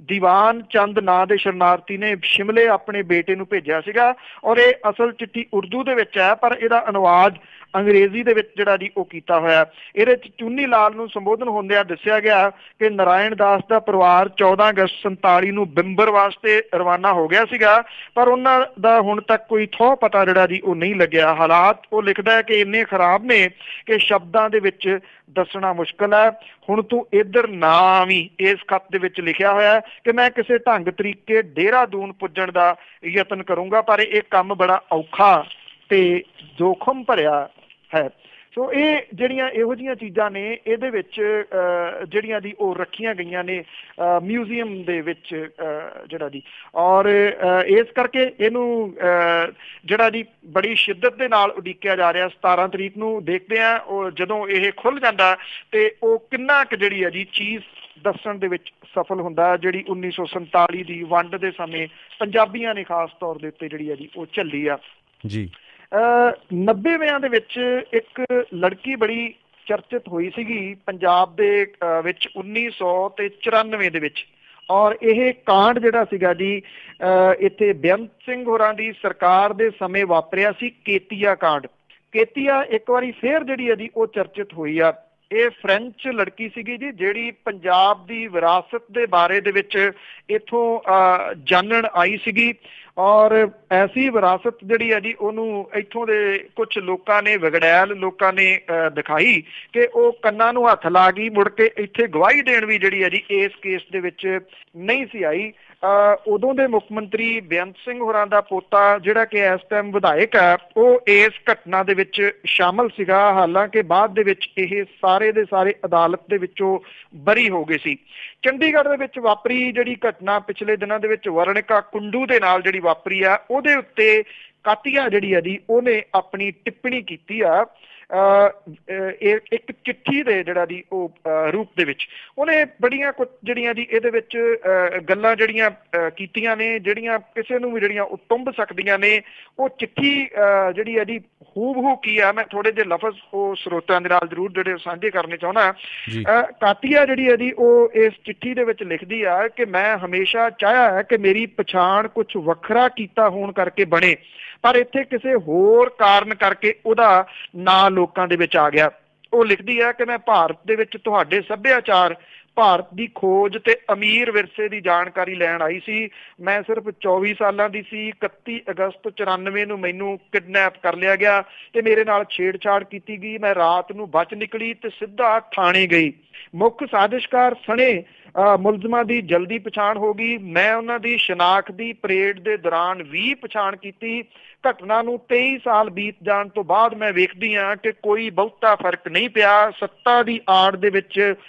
ਦੀਵਾਨ ਚੰਦ ਨਾਂ ਦੇ ਸ਼ਰਨਾਰਥੀ ਨੇ ਸ਼ਿਮਲੇ ਆਪਣੇ ਬੇਟੇ ਨੂੰ ਭੇਜਿਆ ਸੀਗਾ। ਔਰ ਇਹ ਅਸਲ ਚਿੱਠੀ ਉਰਦੂ ਦੇ ਵਿੱਚ ਹੈ ਪਰ ਇਹਦਾ ਅਨੁਵਾਦ ਅੰਗਰੇਜ਼ੀ ਦੇ ਵਿੱਚ ਜਿਹੜਾ ਜੀ ਉਹ ਕੀਤਾ ਹੋਇਆ। ਇਹਦੇ ਚ ਚੁੰਨੀ ਲਾਲ ਨੂੰ ਸੰਬੋਧਨ ਹੁੰਦਿਆਂ ਦੱਸਿਆ ਗਿਆ ਕਿ ਨਾਰਾਇਣ ਦਾਸ ਦਾ ਪਰਿਵਾਰ 14 ਅਗਸਤ 47 ਨੂੰ ਬਿੰਬਰ ਵਾਸਤੇ ਰਵਾਨਾ ਹੋ ਗਿਆ ਸੀਗਾ, ਪਰ ਉਹਨਾਂ ਦਾ ਹੁਣ ਤੱਕ ਕੋਈ ਥਹੁ ਪਤਾ ਜਿਹੜਾ ਜੀ ਉਹ ਨਹੀਂ ਲੱਗਿਆ। ਹਾਲਾਤ ਉਹ ਲਿਖਦਾ ਹੈ ਕਿ ਇੰਨੇ ਖਰਾਬ ਨੇ ਕਿ ਸ਼ਬਦਾਂ ਦੇ ਵਿੱਚ ਦੱਸਣਾ ਮੁਸ਼ਕਲ ਹੈ। ਹੁਣ ਤੂੰ ਇੱਧਰ ਨਾ ਆਵੀਂ, ਇਸ ਖੱਤ ਦੇ ਵਿੱਚ ਲਿਖਿਆ ਹੋਇਆ ਕਿ ਮੈਂ ਕਿਸੇ ਢੰਗ ਤਰੀਕੇ ਦੇਹਰਾਦੂਨ ਪੁੱਜਣ ਦਾ ਯਤਨ ਕਰੂੰਗਾ, ਪਰ ਇਹ ਕੰਮ ਬੜਾ ਔਖਾ ਤੇ ਜੋਖਮ ਭਰਿਆ ਹੈ। ਸੋ ਇਹ ਜਿਹੜੀਆਂ ਇਹੋ ਜਿਹੀਆਂ ਚੀਜ਼ਾਂ ਨੇ ਇਹਦੇ ਵਿੱਚ ਜਿਹੜੀਆਂ ਦੀ ਉਹ ਰੱਖੀਆਂ ਗਈਆਂ ਨੇ ਮਿਊਜ਼ੀਅਮ ਦੇ ਵਿੱਚ ਜਿਹੜਾ ਜੀ। ਔਰ ਇਸ ਕਰਕੇ ਇਹਨੂੰ ਜਿਹੜਾ ਜੀ ਬੜੀ ਸ਼ਿੱਦਤ ਦੇ ਨਾਲ ਉਡੀਕਿਆ ਜਾ ਰਿਹਾ। 17 ਤਰੀਕ ਨੂੰ ਦੇਖਦੇ ਆ ਉਹ ਜਦੋਂ ਇਹ ਖੁੱਲ ਜਾਂਦਾ ਤੇ ਉਹ ਕਿੰਨਾ ਕੁ ਜਿਹੜੀ ਹੈ ਜੀ ਚੀਜ਼ ਦੱਸਣ ਦੇ ਵਿੱਚ ਸਫਲ ਹੁੰਦਾ ਜਿਹੜੀ 1947 ਦੀ ਵੰਡ ਦੇ ਸਮੇਂ ਪੰਜਾਬੀਆਂ ਨੇ ਖਾਸ ਤੌਰ ਦੇ ਉੱਤੇ ਜਿਹੜੀ ਹੈ ਜੀ ਉਹ ਝੱਲੀ ਆ ਜੀ। 90ਵਿਆਂ ਦੇ ਵਿੱਚ ਇੱਕ ਲੜਕੀ ਬੜੀ ਚਰਚਿਤ ਹੋਈ ਸੀਗੀ ਪੰਜਾਬ ਦੇ ਵਿੱਚ 1994 ਦੇ ਵਿੱਚ। ਔਰ ਇਹ ਕਾਂਡ ਜਿਹੜਾ ਸੀਗਾ ਜੀ ਇੱਥੇ ਬੇਅੰਤ ਸਿੰਘ ਹੋਰਾਂ ਦੀ ਸਰਕਾਰ ਦੇ ਸਮੇਂ ਵਾਪਰਿਆ ਸੀ, ਕੇਤੀਆ ਕਾਂਡ। ਕੇਤੀਆ ਇੱਕ ਵਾਰੀ ਫੇਰ ਜਿਹੜੀ ਹੈ ਜੀ ਉਹ ਚਰਚਿਤ ਹੋਈ ਆ। ਇਹ ਫ੍ਰੈਂਚ ਲੜਕੀ ਸੀਗੀ ਜੀ, ਜਿਹੜੀ ਪੰਜਾਬ ਦੀ ਵਿਰਾਸਤ ਦੇ ਬਾਰੇ ਦੇ ਵਿੱਚ ਇੱਥੋਂ ਜਾਣਨ ਆਈ ਸੀਗੀ। ਔਰ ਐਸੀ ਵਿਰਾਸਤ ਜਿਹੜੀ ਹੈ ਜੀ ਉਹਨੂੰ ਇੱਥੋਂ ਦੇ ਕੁਝ ਲੋਕਾਂ ਨੇ, ਵਿਗੜੈਲ ਲੋਕਾਂ ਨੇ ਦਿਖਾਈ ਕਿ ਉਹ ਕੰਨਾਂ ਨੂੰ ਹੱਥ ਲਾ ਗਈ। ਮੁੜ ਕੇ ਇੱਥੇ ਗਵਾਹੀ ਦੇਣ ਵੀ ਜਿਹੜੀ ਹੈ ਜੀ ਇਸ ਕੇਸ ਦੇ ਵਿੱਚ ਨਹੀਂ ਸੀ ਆਈ। ਉਦੋਂ ਦੇ ਮੁੱਖ ਮੰਤਰੀ ਬੇਅੰਤ ਸਿੰਘ ਹੋਰਾਂ ਦਾ ਪੋਤਾ, ਜਿਹੜਾ ਕਿ ਇਸ ਟਾਈਮ ਵਿਧਾਇਕ ਹੈ, ਉਹ ਇਸ ਘਟਨਾ ਦੇ ਵਿੱਚ ਸ਼ਾਮਲ ਸੀਗਾ। ਹਾਲਾਂਕਿ ਬਾਅਦ ਦੇ ਵਿੱਚ ਇਹ ਸਾਰੇ ਦੇ ਸਾਰੇ ਅਦਾਲਤ ਦੇ ਵਿੱਚੋਂ ਬਰੀ ਹੋ ਗਏ ਸੀ। ਚੰਡੀਗੜ੍ਹ ਦੇ ਵਿੱਚ ਵਾਪਰੀ ਜਿਹੜੀ ਘਟਨਾ ਪਿਛਲੇ ਦਿਨਾਂ ਦੇ ਵਿੱਚ ਵਰਣਿਕਾ ਕੁੰਡੂ ਦੇ ਨਾਲ ਜਿਹੜੀ ਵਾਪਰੀ ਆ, ਉਹਦੇ ਉੱਤੇ ਕਾਤੀਆ ਜਿਹੜੀ ਆ ਜੀ ਉਹਨੇ ਆਪਣੀ ਟਿੱਪਣੀ ਕੀਤੀ ਆ ਇੱਕ ਚਿੱਠੀ ਦੇ ਜਿਹੜਾ ਦੀ ਉਹ ਰੂਪ ਦੇ ਵਿੱਚ। ਉਹਨੇ ਬੜੀਆਂ ਕੁਝ ਜਿਹੜੀਆਂ ਦੀ ਇਹਦੇ ਵਿੱਚ ਗੱਲਾਂ ਜਿਹੜੀਆਂ ਕੀਤੀਆਂ ਨੇ, ਜਿਹੜੀਆਂ ਕਿਸੇ ਨੂੰ ਵੀ ਜਿਹੜੀਆਂ ਉਤੰਬ ਸਕਦੀਆਂ ਨੇ। ਉਹ ਚਿੱਠੀ ਜਿਹੜੀ ਹੈ ਜੀ ਹੂਬਹੂ ਕੀ ਆ, ਮੈਂ ਥੋੜੇ ਜਿਹੇ ਲਫ਼ਜ਼ ਉਹ ਸਰੋਤਿਆਂ ਦੇ ਨਾਲ ਜ਼ਰੂਰ ਜਿਹੜੇ ਸਾਂਝੇ ਕਰਨੇ ਚਾਹੁੰਦਾ। ਕਾਤੀਆ ਜਿਹੜੀ ਹੈ ਜੀ ਉਹ ਇਸ ਚਿੱਠੀ ਦੇ ਵਿੱਚ ਲਿਖਦੀ ਆ ਕਿ ਮੈਂ ਹਮੇਸ਼ਾ ਚਾਹਿਆ ਹੈ ਕਿ ਮੇਰੀ ਪਛਾਣ ਕੁਝ ਵੱਖਰਾ ਕੀਤਾ ਹੋਣ ਕਰਕੇ ਬਣੇ, ਪਰ ਇੱਥੇ ਕਿਸੇ ਹੋਰ ਕਾਰਨ ਕਰਕੇ ਉਹਦਾ ਨਾਂ ਲੋਕਾਂ ਦੇ ਵਿੱਚ ਆ ਗਿਆ। ਉਹ ਲਿਖਦੀ ਹੈ ਕਿ ਮੈਂ ਭਾਰਤ ਦੇ ਵਿੱਚ ਤੁਹਾਡੇ ਸੱਭਿਆਚਾਰ, ਭਾਰਤ ਦੀ ਖੋਜ ਤੇ ਅਮੀਰ ਵਿਰਸੇ ਦੀ ਜਾਣਕਾਰੀ ਲੈਣ ਆਈ ਸੀ। ਮੈਂ ਸਿਰਫ 24 ਸਾਲਾਂ ਦੀ ਸੀ। 31 ਅਗਸਤ 94 ਨੂੰ ਮੈਨੂੰ ਕਿਡਨੈਪ ਕਰ ਲਿਆ ਗਿਆ ਤੇ ਮੇਰੇ ਨਾਲ ਛੇੜਛਾੜ ਕੀਤੀ ਗਈ। ਮੈਂ ਰਾਤ ਨੂੰ ਬਚ ਨਿਕਲੀ ਤੇ ਸਿੱਧਾ ਥਾਣੇ ਗਈ। ਮੁੱਖ ਸਾਜ਼ਿਸ਼ਕਾਰ ਸਣੇ ਮੁਲਜ਼ਮਾਂ ਦੀ ਜਲਦੀ ਪਛਾਣ ਹੋ ਗਈ। ਮੈਂ ਉਹਨਾਂ ਦੀ ਸ਼ਨਾਖਤ ਦੀ ਪਰੇਡ ਦੇ ਦੌਰਾਨ ਵੀ ਪਛਾਣ ਕੀਤੀ। ਘਟਨਾ ਨੂੰ 23 ਸਾਲ ਬੀਤ ਜਾਣ ਤੋਂ ਬਾਅਦ ਮੈਂ ਵੇਖਦੀ ਹਾਂ ਕਿ ਕੋਈ ਬਹੁਤਾ ਫਰਕ ਨਹੀਂ ਪਿਆ। ਸੱਤਾ ਦੀ ਆੜ ਦੇ ਵਿੱਚ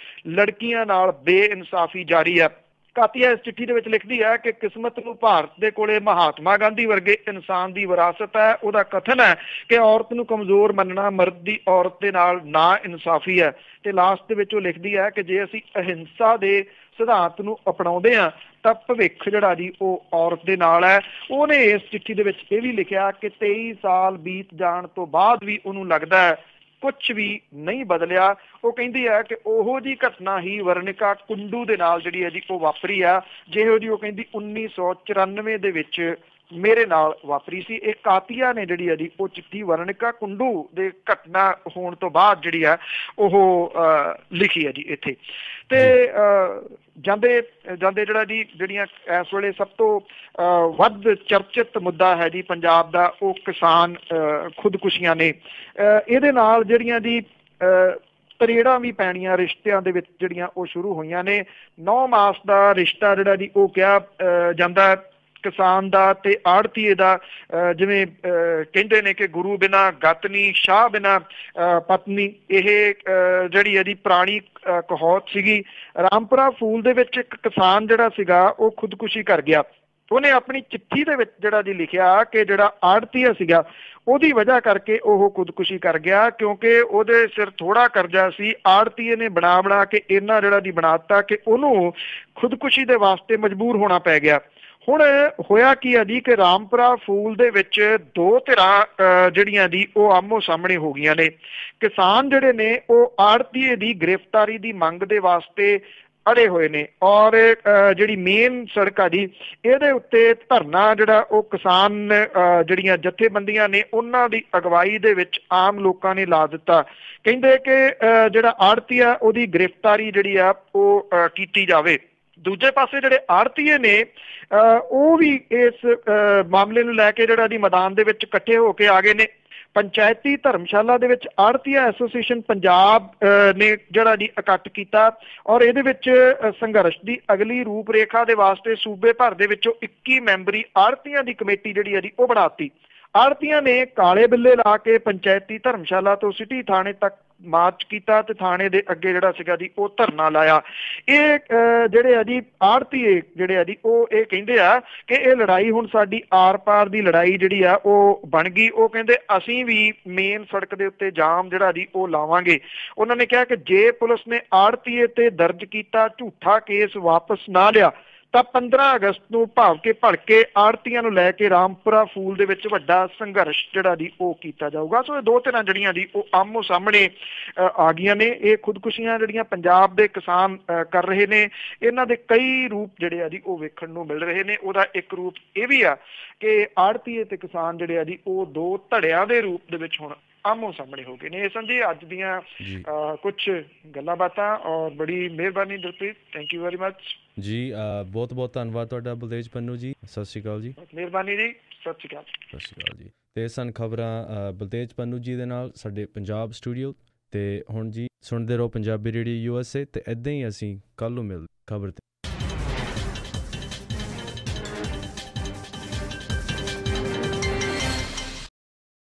ਲੜਕੀਆਂ ਨਾਲ ਬੇਇਨਸਾਫੀ ਜਾਰੀ ਹੈ। ਕਾਤੀਆ ਇਸ ਚਿੱਠੀ ਦੇ ਵਿੱਚ ਲਿਖਦੀ ਹੈ ਕਿ ਕਿਸਮਤ ਨੂੰ ਭਾਰਤ ਦੇ ਕੋਲੇ ਮਹਾਤਮਾ ਗਾਂਧੀ ਵਰਗੇ ਇਨਸਾਨ ਦੀ ਵਿਰਾਸਤ ਹੈ। ਉਹਦਾ ਕਥਨ ਹੈ ਕਿ ਔਰਤ ਨੂੰ ਕਮਜ਼ੋਰ ਮੰਨਣਾ ਮਰਦ ਦੀ ਔਰਤ ਦੇ ਨਾਲ ਨਾ ਇਨਸਾਫੀ ਹੈ। ਤੇ ਲਾਸਟ ਦੇ ਵਿੱਚ ਉਹ ਲਿਖਦੀ ਹੈ ਕਿ ਜੇ ਅਸੀਂ ਅਹਿੰਸਾ ਦੇ ਸਿਧਾਂਤ ਨੂੰ ਅਪਣਾਉਂਦੇ ਹਾਂ ਤਾਂ ਭਵਿੱਖ ਜਿਹੜਾ ਜੀ ਉਹ ਔਰਤ ਦੇ ਨਾਲ ਹੈ। ਉਹਨੇ ਇਸ ਚਿੱਠੀ ਦੇ ਵਿੱਚ ਇਹ ਵੀ ਲਿਖਿਆ ਕਿ 23 ਸਾਲ ਬੀਤ ਜਾਣ ਤੋਂ ਬਾਅਦ ਵੀ ਉਹਨੂੰ ਲੱਗਦਾ ਹੈ ਕੁਛ ਵੀ ਨਹੀਂ ਬਦਲਿਆ। ਉਹ ਕਹਿੰਦੀ ਹੈ ਕਿ ਉਹੋ ਜੀ ਘਟਨਾ ਹੀ ਵਰਣਿਕਾ ਕੁੰਡੂ ਦੇ ਨਾਲ ਜਿਹੜੀ ਹੈ ਜੀ ਉਹ ਵਾਪਰੀ ਆ, ਜਿਹੋ ਜੀ ਉਹ ਕਹਿੰਦੀ 1994 ਦੇ ਵਿੱਚ ਮੇਰੇ ਨਾਲ ਵਾਪਰੀ ਸੀ। ਇਹ ਕਾਤੀਆ ਨੇ ਜਿਹੜੀ ਹੈ ਜੀ ਉਹ ਚਿੱਠੀ ਵਰਣਿਕਾ ਕੁੰਡੂ ਦੇ ਘਟਨਾ ਹੋਣ ਤੋਂ ਬਾਅਦ ਜਿਹੜੀ ਆ ਉਹ ਲਿਖੀ ਹੈ ਜੀ ਇੱਥੇ। ਤੇ ਜਾਂਦੇ ਜਾਂਦੇ ਜਿਹੜਾ ਜੀ ਜਿਹੜੀਆਂ ਇਸ ਵੇਲੇ ਸਭ ਤੋਂ ਵੱਧ ਚਰਚਿਤ ਮੁੱਦਾ ਹੈ ਜੀ ਪੰਜਾਬ ਦਾ, ਉਹ ਕਿਸਾਨ ਖੁਦਕੁਸ਼ੀਆਂ ਨੇ। ਇਹਦੇ ਨਾਲ ਜਿਹੜੀਆਂ ਜੀ ਤਰੇੜਾਂ ਵੀ ਪੈਣੀਆਂ ਰਿਸ਼ਤਿਆਂ ਦੇ ਵਿੱਚ ਜਿਹੜੀਆਂ ਉਹ ਸ਼ੁਰੂ ਹੋਈਆਂ ਨੇ। 9 ਮਾਸ ਦਾ ਰਿਸ਼ਤਾ ਜਿਹੜਾ ਜੀ ਉਹ ਕਿਹਾ ਜਾਂਦਾ ਕਿਸਾਨ ਦਾ ਤੇ ਆੜਤੀਏ ਦਾ। ਜਿਵੇਂ ਕਹਿੰਦੇ ਨੇ ਕਿ ਗੁਰੂ ਬਿਨਾਂ ਗਤ ਨੀ, ਸ਼ਾਹ ਬਿਨਾਂ ਪਤਨੀ। ਇਹ ਜਿਹੜੀ ਇਹਦੀ ਪੁਰਾਣੀ ਕਹਾਵਤ ਸੀਗੀ। ਰਾਮਪੁਰਾ ਫੂਲ ਦੇ ਵਿੱਚ ਇੱਕ ਕਿਸਾਨ ਜਿਹੜਾ ਸੀਗਾ ਉਹ ਖੁਦਕੁਸ਼ੀ ਕਰ ਗਿਆ। ਉਹਨੇ ਆਪਣੀ ਚਿੱਠੀ ਦੇ ਵਿੱਚ ਜਿਹੜਾ ਜੀ ਲਿਖਿਆ ਕਿ ਜਿਹੜਾ ਆੜਤੀਆ ਸੀਗਾ ਉਹਦੀ ਵਜ੍ਹਾ ਕਰਕੇ ਉਹ ਖੁਦਕੁਸ਼ੀ ਕਰ ਗਿਆ, ਕਿਉਂਕਿ ਉਹਦੇ ਸਿਰ ਥੋੜਾ ਕਰਜ਼ਾ ਸੀ। ਆੜਤੀਏ ਨੇ ਬਣਾ ਕੇ ਇਹਨਾਂ ਜਿਹੜਾ ਦੀ ਬਣਾਤਾ ਕਿ ਉਹਨੂੰ ਖੁਦਕੁਸ਼ੀ ਦੇ ਵਾਸਤੇ ਮਜਬੂਰ ਹੋਣਾ ਪੈ ਗਿਆ। ਹੁਣ ਹੋਇਆ ਕੀ ਆ ਜੀ ਕਿ ਰਾਮਪੁਰਾ ਫੂਲ ਦੇ ਵਿੱਚ ਦੋ ਧਿਰਾਂ ਜਿਹੜੀਆਂ ਦੀ ਉਹ ਆਮੋ ਸਾਹਮਣੇ ਹੋ ਗਈਆਂ ਨੇ। ਕਿਸਾਨ ਜਿਹੜੇ ਨੇ ਉਹ ਆੜਤੀਏ ਦੀ ਗ੍ਰਿਫਤਾਰੀ ਦੀ ਮੰਗ ਦੇ ਵਾਸਤੇ ਅੜੇ ਹੋਏ ਨੇ ਔਰ ਜਿਹੜੀ ਮੇਨ ਸੜਕ ਆ ਜੀ ਇਹਦੇ ਉੱਤੇ ਧਰਨਾ ਜਿਹੜਾ ਉਹ ਕਿਸਾਨ ਜਿਹੜੀਆਂ ਜਥੇਬੰਦੀਆਂ ਨੇ ਉਹਨਾਂ ਦੀ ਅਗਵਾਈ ਦੇ ਵਿੱਚ ਆਮ ਲੋਕਾਂ ਨੇ ਲਾ ਦਿੱਤਾ। ਕਹਿੰਦੇ ਕਿ ਜਿਹੜਾ ਆੜਤੀਆ ਉਹਦੀ ਗ੍ਰਿਫਤਾਰੀ ਜਿਹੜੀ ਆ ਉਹ ਕੀਤੀ ਜਾਵੇ। ਦੂਜੇ ਪਾਸੇ ਜਿਹੜੇ ਆੜਤੀਏ ਨੇ ਉਹ ਵੀ ਇਸ ਮਾਮਲੇ ਨੂੰ ਲੈ ਕੇ ਜਿਹੜਾ ਦੀ ਮੈਦਾਨ ਦੇ ਵਿੱਚ ਇਕੱਠੇ ਹੋ ਕੇ ਆ ਗਏ ਨੇ। ਪੰਚਾਇਤੀ ਧਰਮਸ਼ਾਲਾ ਦੇ ਵਿੱਚ ਆੜਤੀਆ ਐਸੋਸੀਏਸ਼ਨ ਪੰਜਾਬ ਨੇ ਜਿਹੜਾ ਜੀ ਇਕੱਠ ਕੀਤਾ ਔਰ ਇਹਦੇ ਵਿੱਚ ਸੰਘਰਸ਼ ਦੀ ਅਗਲੀ ਰੂਪ ਰੇਖਾ ਦੇ ਵਾਸਤੇ ਸੂਬੇ ਭਰ ਦੇ ਵਿੱਚੋਂ 21 ਮੈਂਬਰੀ ਆੜਤੀਆਂ ਦੀ ਕਮੇਟੀ ਜਿਹੜੀ ਹੈ ਜੀ ਉਹ ਬਣਾਤੀ। ਆੜਤੀਆਂ ਨੇ ਕਾਲੇ ਬਿੱਲੇ ਲਾ ਕੇ ਪੰਚਾਇਤੀ ਧਰਮਸ਼ਾਲਾ ਤੋਂ ਸਿਟੀ ਥਾਣੇ ਤੱਕ ਮਾਰਚ ਕੀਤਾ ਤੇ ਥਾਣੇ ਦੇ ਅੱਗੇ ਜਿਹੜਾ ਸੀਗਾ ਜੀ ਉਹ ਧਰਨਾ ਲਾਇਆ। ਇਹ ਜਿਹੜੇ ਆ ਜੀ ਆੜਤੀਏ ਜਿਹੜੇ ਆ ਜੀ ਉਹ ਇਹ ਕਹਿੰਦੇ ਆ ਕਿ ਇਹ ਲੜਾਈ ਹੁਣ ਸਾਡੀ ਆਰ ਪਾਰ ਦੀ ਲੜਾਈ ਜਿਹੜੀ ਆ ਉਹ ਬਣ ਗਈ। ਉਹ ਕਹਿੰਦੇ ਅਸੀਂ ਵੀ ਮੇਨ ਸੜਕ ਦੇ ਉੱਤੇ ਜਾਮ ਜਿਹੜਾ ਜੀ ਉਹ ਲਾਵਾਂਗੇ। ਉਹਨਾਂ ਨੇ ਕਿਹਾ ਕਿ ਜੇ ਪੁਲਿਸ ਨੇ ਆੜਤੀਏ ਤੇ ਦਰਜ ਕੀਤਾ ਝੂਠਾ ਕੇਸ ਵਾਪਸ ਨਾ ਲਿਆ ਤਾਂ 15 ਅਗਸਤ ਨੂੰ ਭਾਵ ਕੇ ਭੜਕੇ ਆੜਤੀਆਂ ਨੂੰ ਲੈ ਕੇ ਰਾਮਪੁਰਾ ਫੂਲ ਦੇ ਵਿੱਚ ਵੱਡਾ ਸੰਘਰਸ਼ ਜਿਹੜਾ ਜੀ ਉਹ ਕੀਤਾ ਜਾਊਗਾ। ਸੋ ਇਹ ਦੋ ਧਿਰਾਂ ਜਿਹੜੀਆਂ ਜੀ ਉਹ ਆਮੋ ਸਾਹਮਣੇ ਆ ਗਈਆਂ ਨੇ। ਇਹ ਖੁਦਕੁਸ਼ੀਆਂ ਜਿਹੜੀਆਂ ਪੰਜਾਬ ਦੇ ਕਿਸਾਨ ਕਰ ਰਹੇ ਨੇ ਇਹਨਾਂ ਦੇ ਕਈ ਰੂਪ ਜਿਹੜੇ ਆ ਜੀ ਉਹ ਵੇਖਣ ਨੂੰ ਮਿਲ ਰਹੇ ਨੇ। ਉਹਦਾ ਇੱਕ ਰੂਪ ਇਹ ਵੀ ਆ ਕਿ ਆੜਤੀਏ ਤੇ ਕਿਸਾਨ ਜਿਹੜੇ ਆ ਜੀ ਉਹ ਦੋ ਧੜਿਆਂ ਦੇ ਰੂਪ ਦੇ ਵਿੱਚ ਹੁਣ ਆਮੋ ਸਾਹਮਣੇ ਹੋ ਗਏ ਨੇ। ਇਹ ਸਨ ਜੀ ਅੱਜ ਦੀਆਂ ਕੁਛ ਗੱਲਾਂ ਬਾਤਾਂ, ਔਰ ਬੜੀ ਮਿਹਰਬਾਨੀ Dilpreet, thank you very much ਜੀ। ਬਹੁਤ ਬਹੁਤ ਧੰਨਵਾਦ ਤੁਹਾਡਾ ਬਲਤੇਜ ਪੰਨੂ ਜੀ, ਸਤਿ ਸ਼੍ਰੀ ਅਕਾਲ ਜੀ। ਮਿਹਰਬਾਨੀ ਜੀ, ਸਤਿ ਸ਼੍ਰੀ ਅਕਾਲ। ਸਤਿ ਸ਼੍ਰੀ ਅਕਾਲ ਜੀ। ਤੇ ਸਨ ਖਬਰਾਂ ਬਲਤੇਜ ਪੰਨੂ ਜੀ ਦੇ ਨਾਲ ਸਾਡੇ ਪੰਜਾਬ ਸਟੂਡੀਓ। ਤੇ ਹੁਣ ਜੀ ਸੁਣਦੇ ਰਹੋ ਪੰਜਾਬੀ ਰੇਡੀਓ USA, ਤੇ ਇੱਦਾਂ ਹੀ ਅਸੀਂ ਕੱਲ੍ਹ ਨੂੰ ਮਿਲਦੇ ਖਬਰ ਤੇ।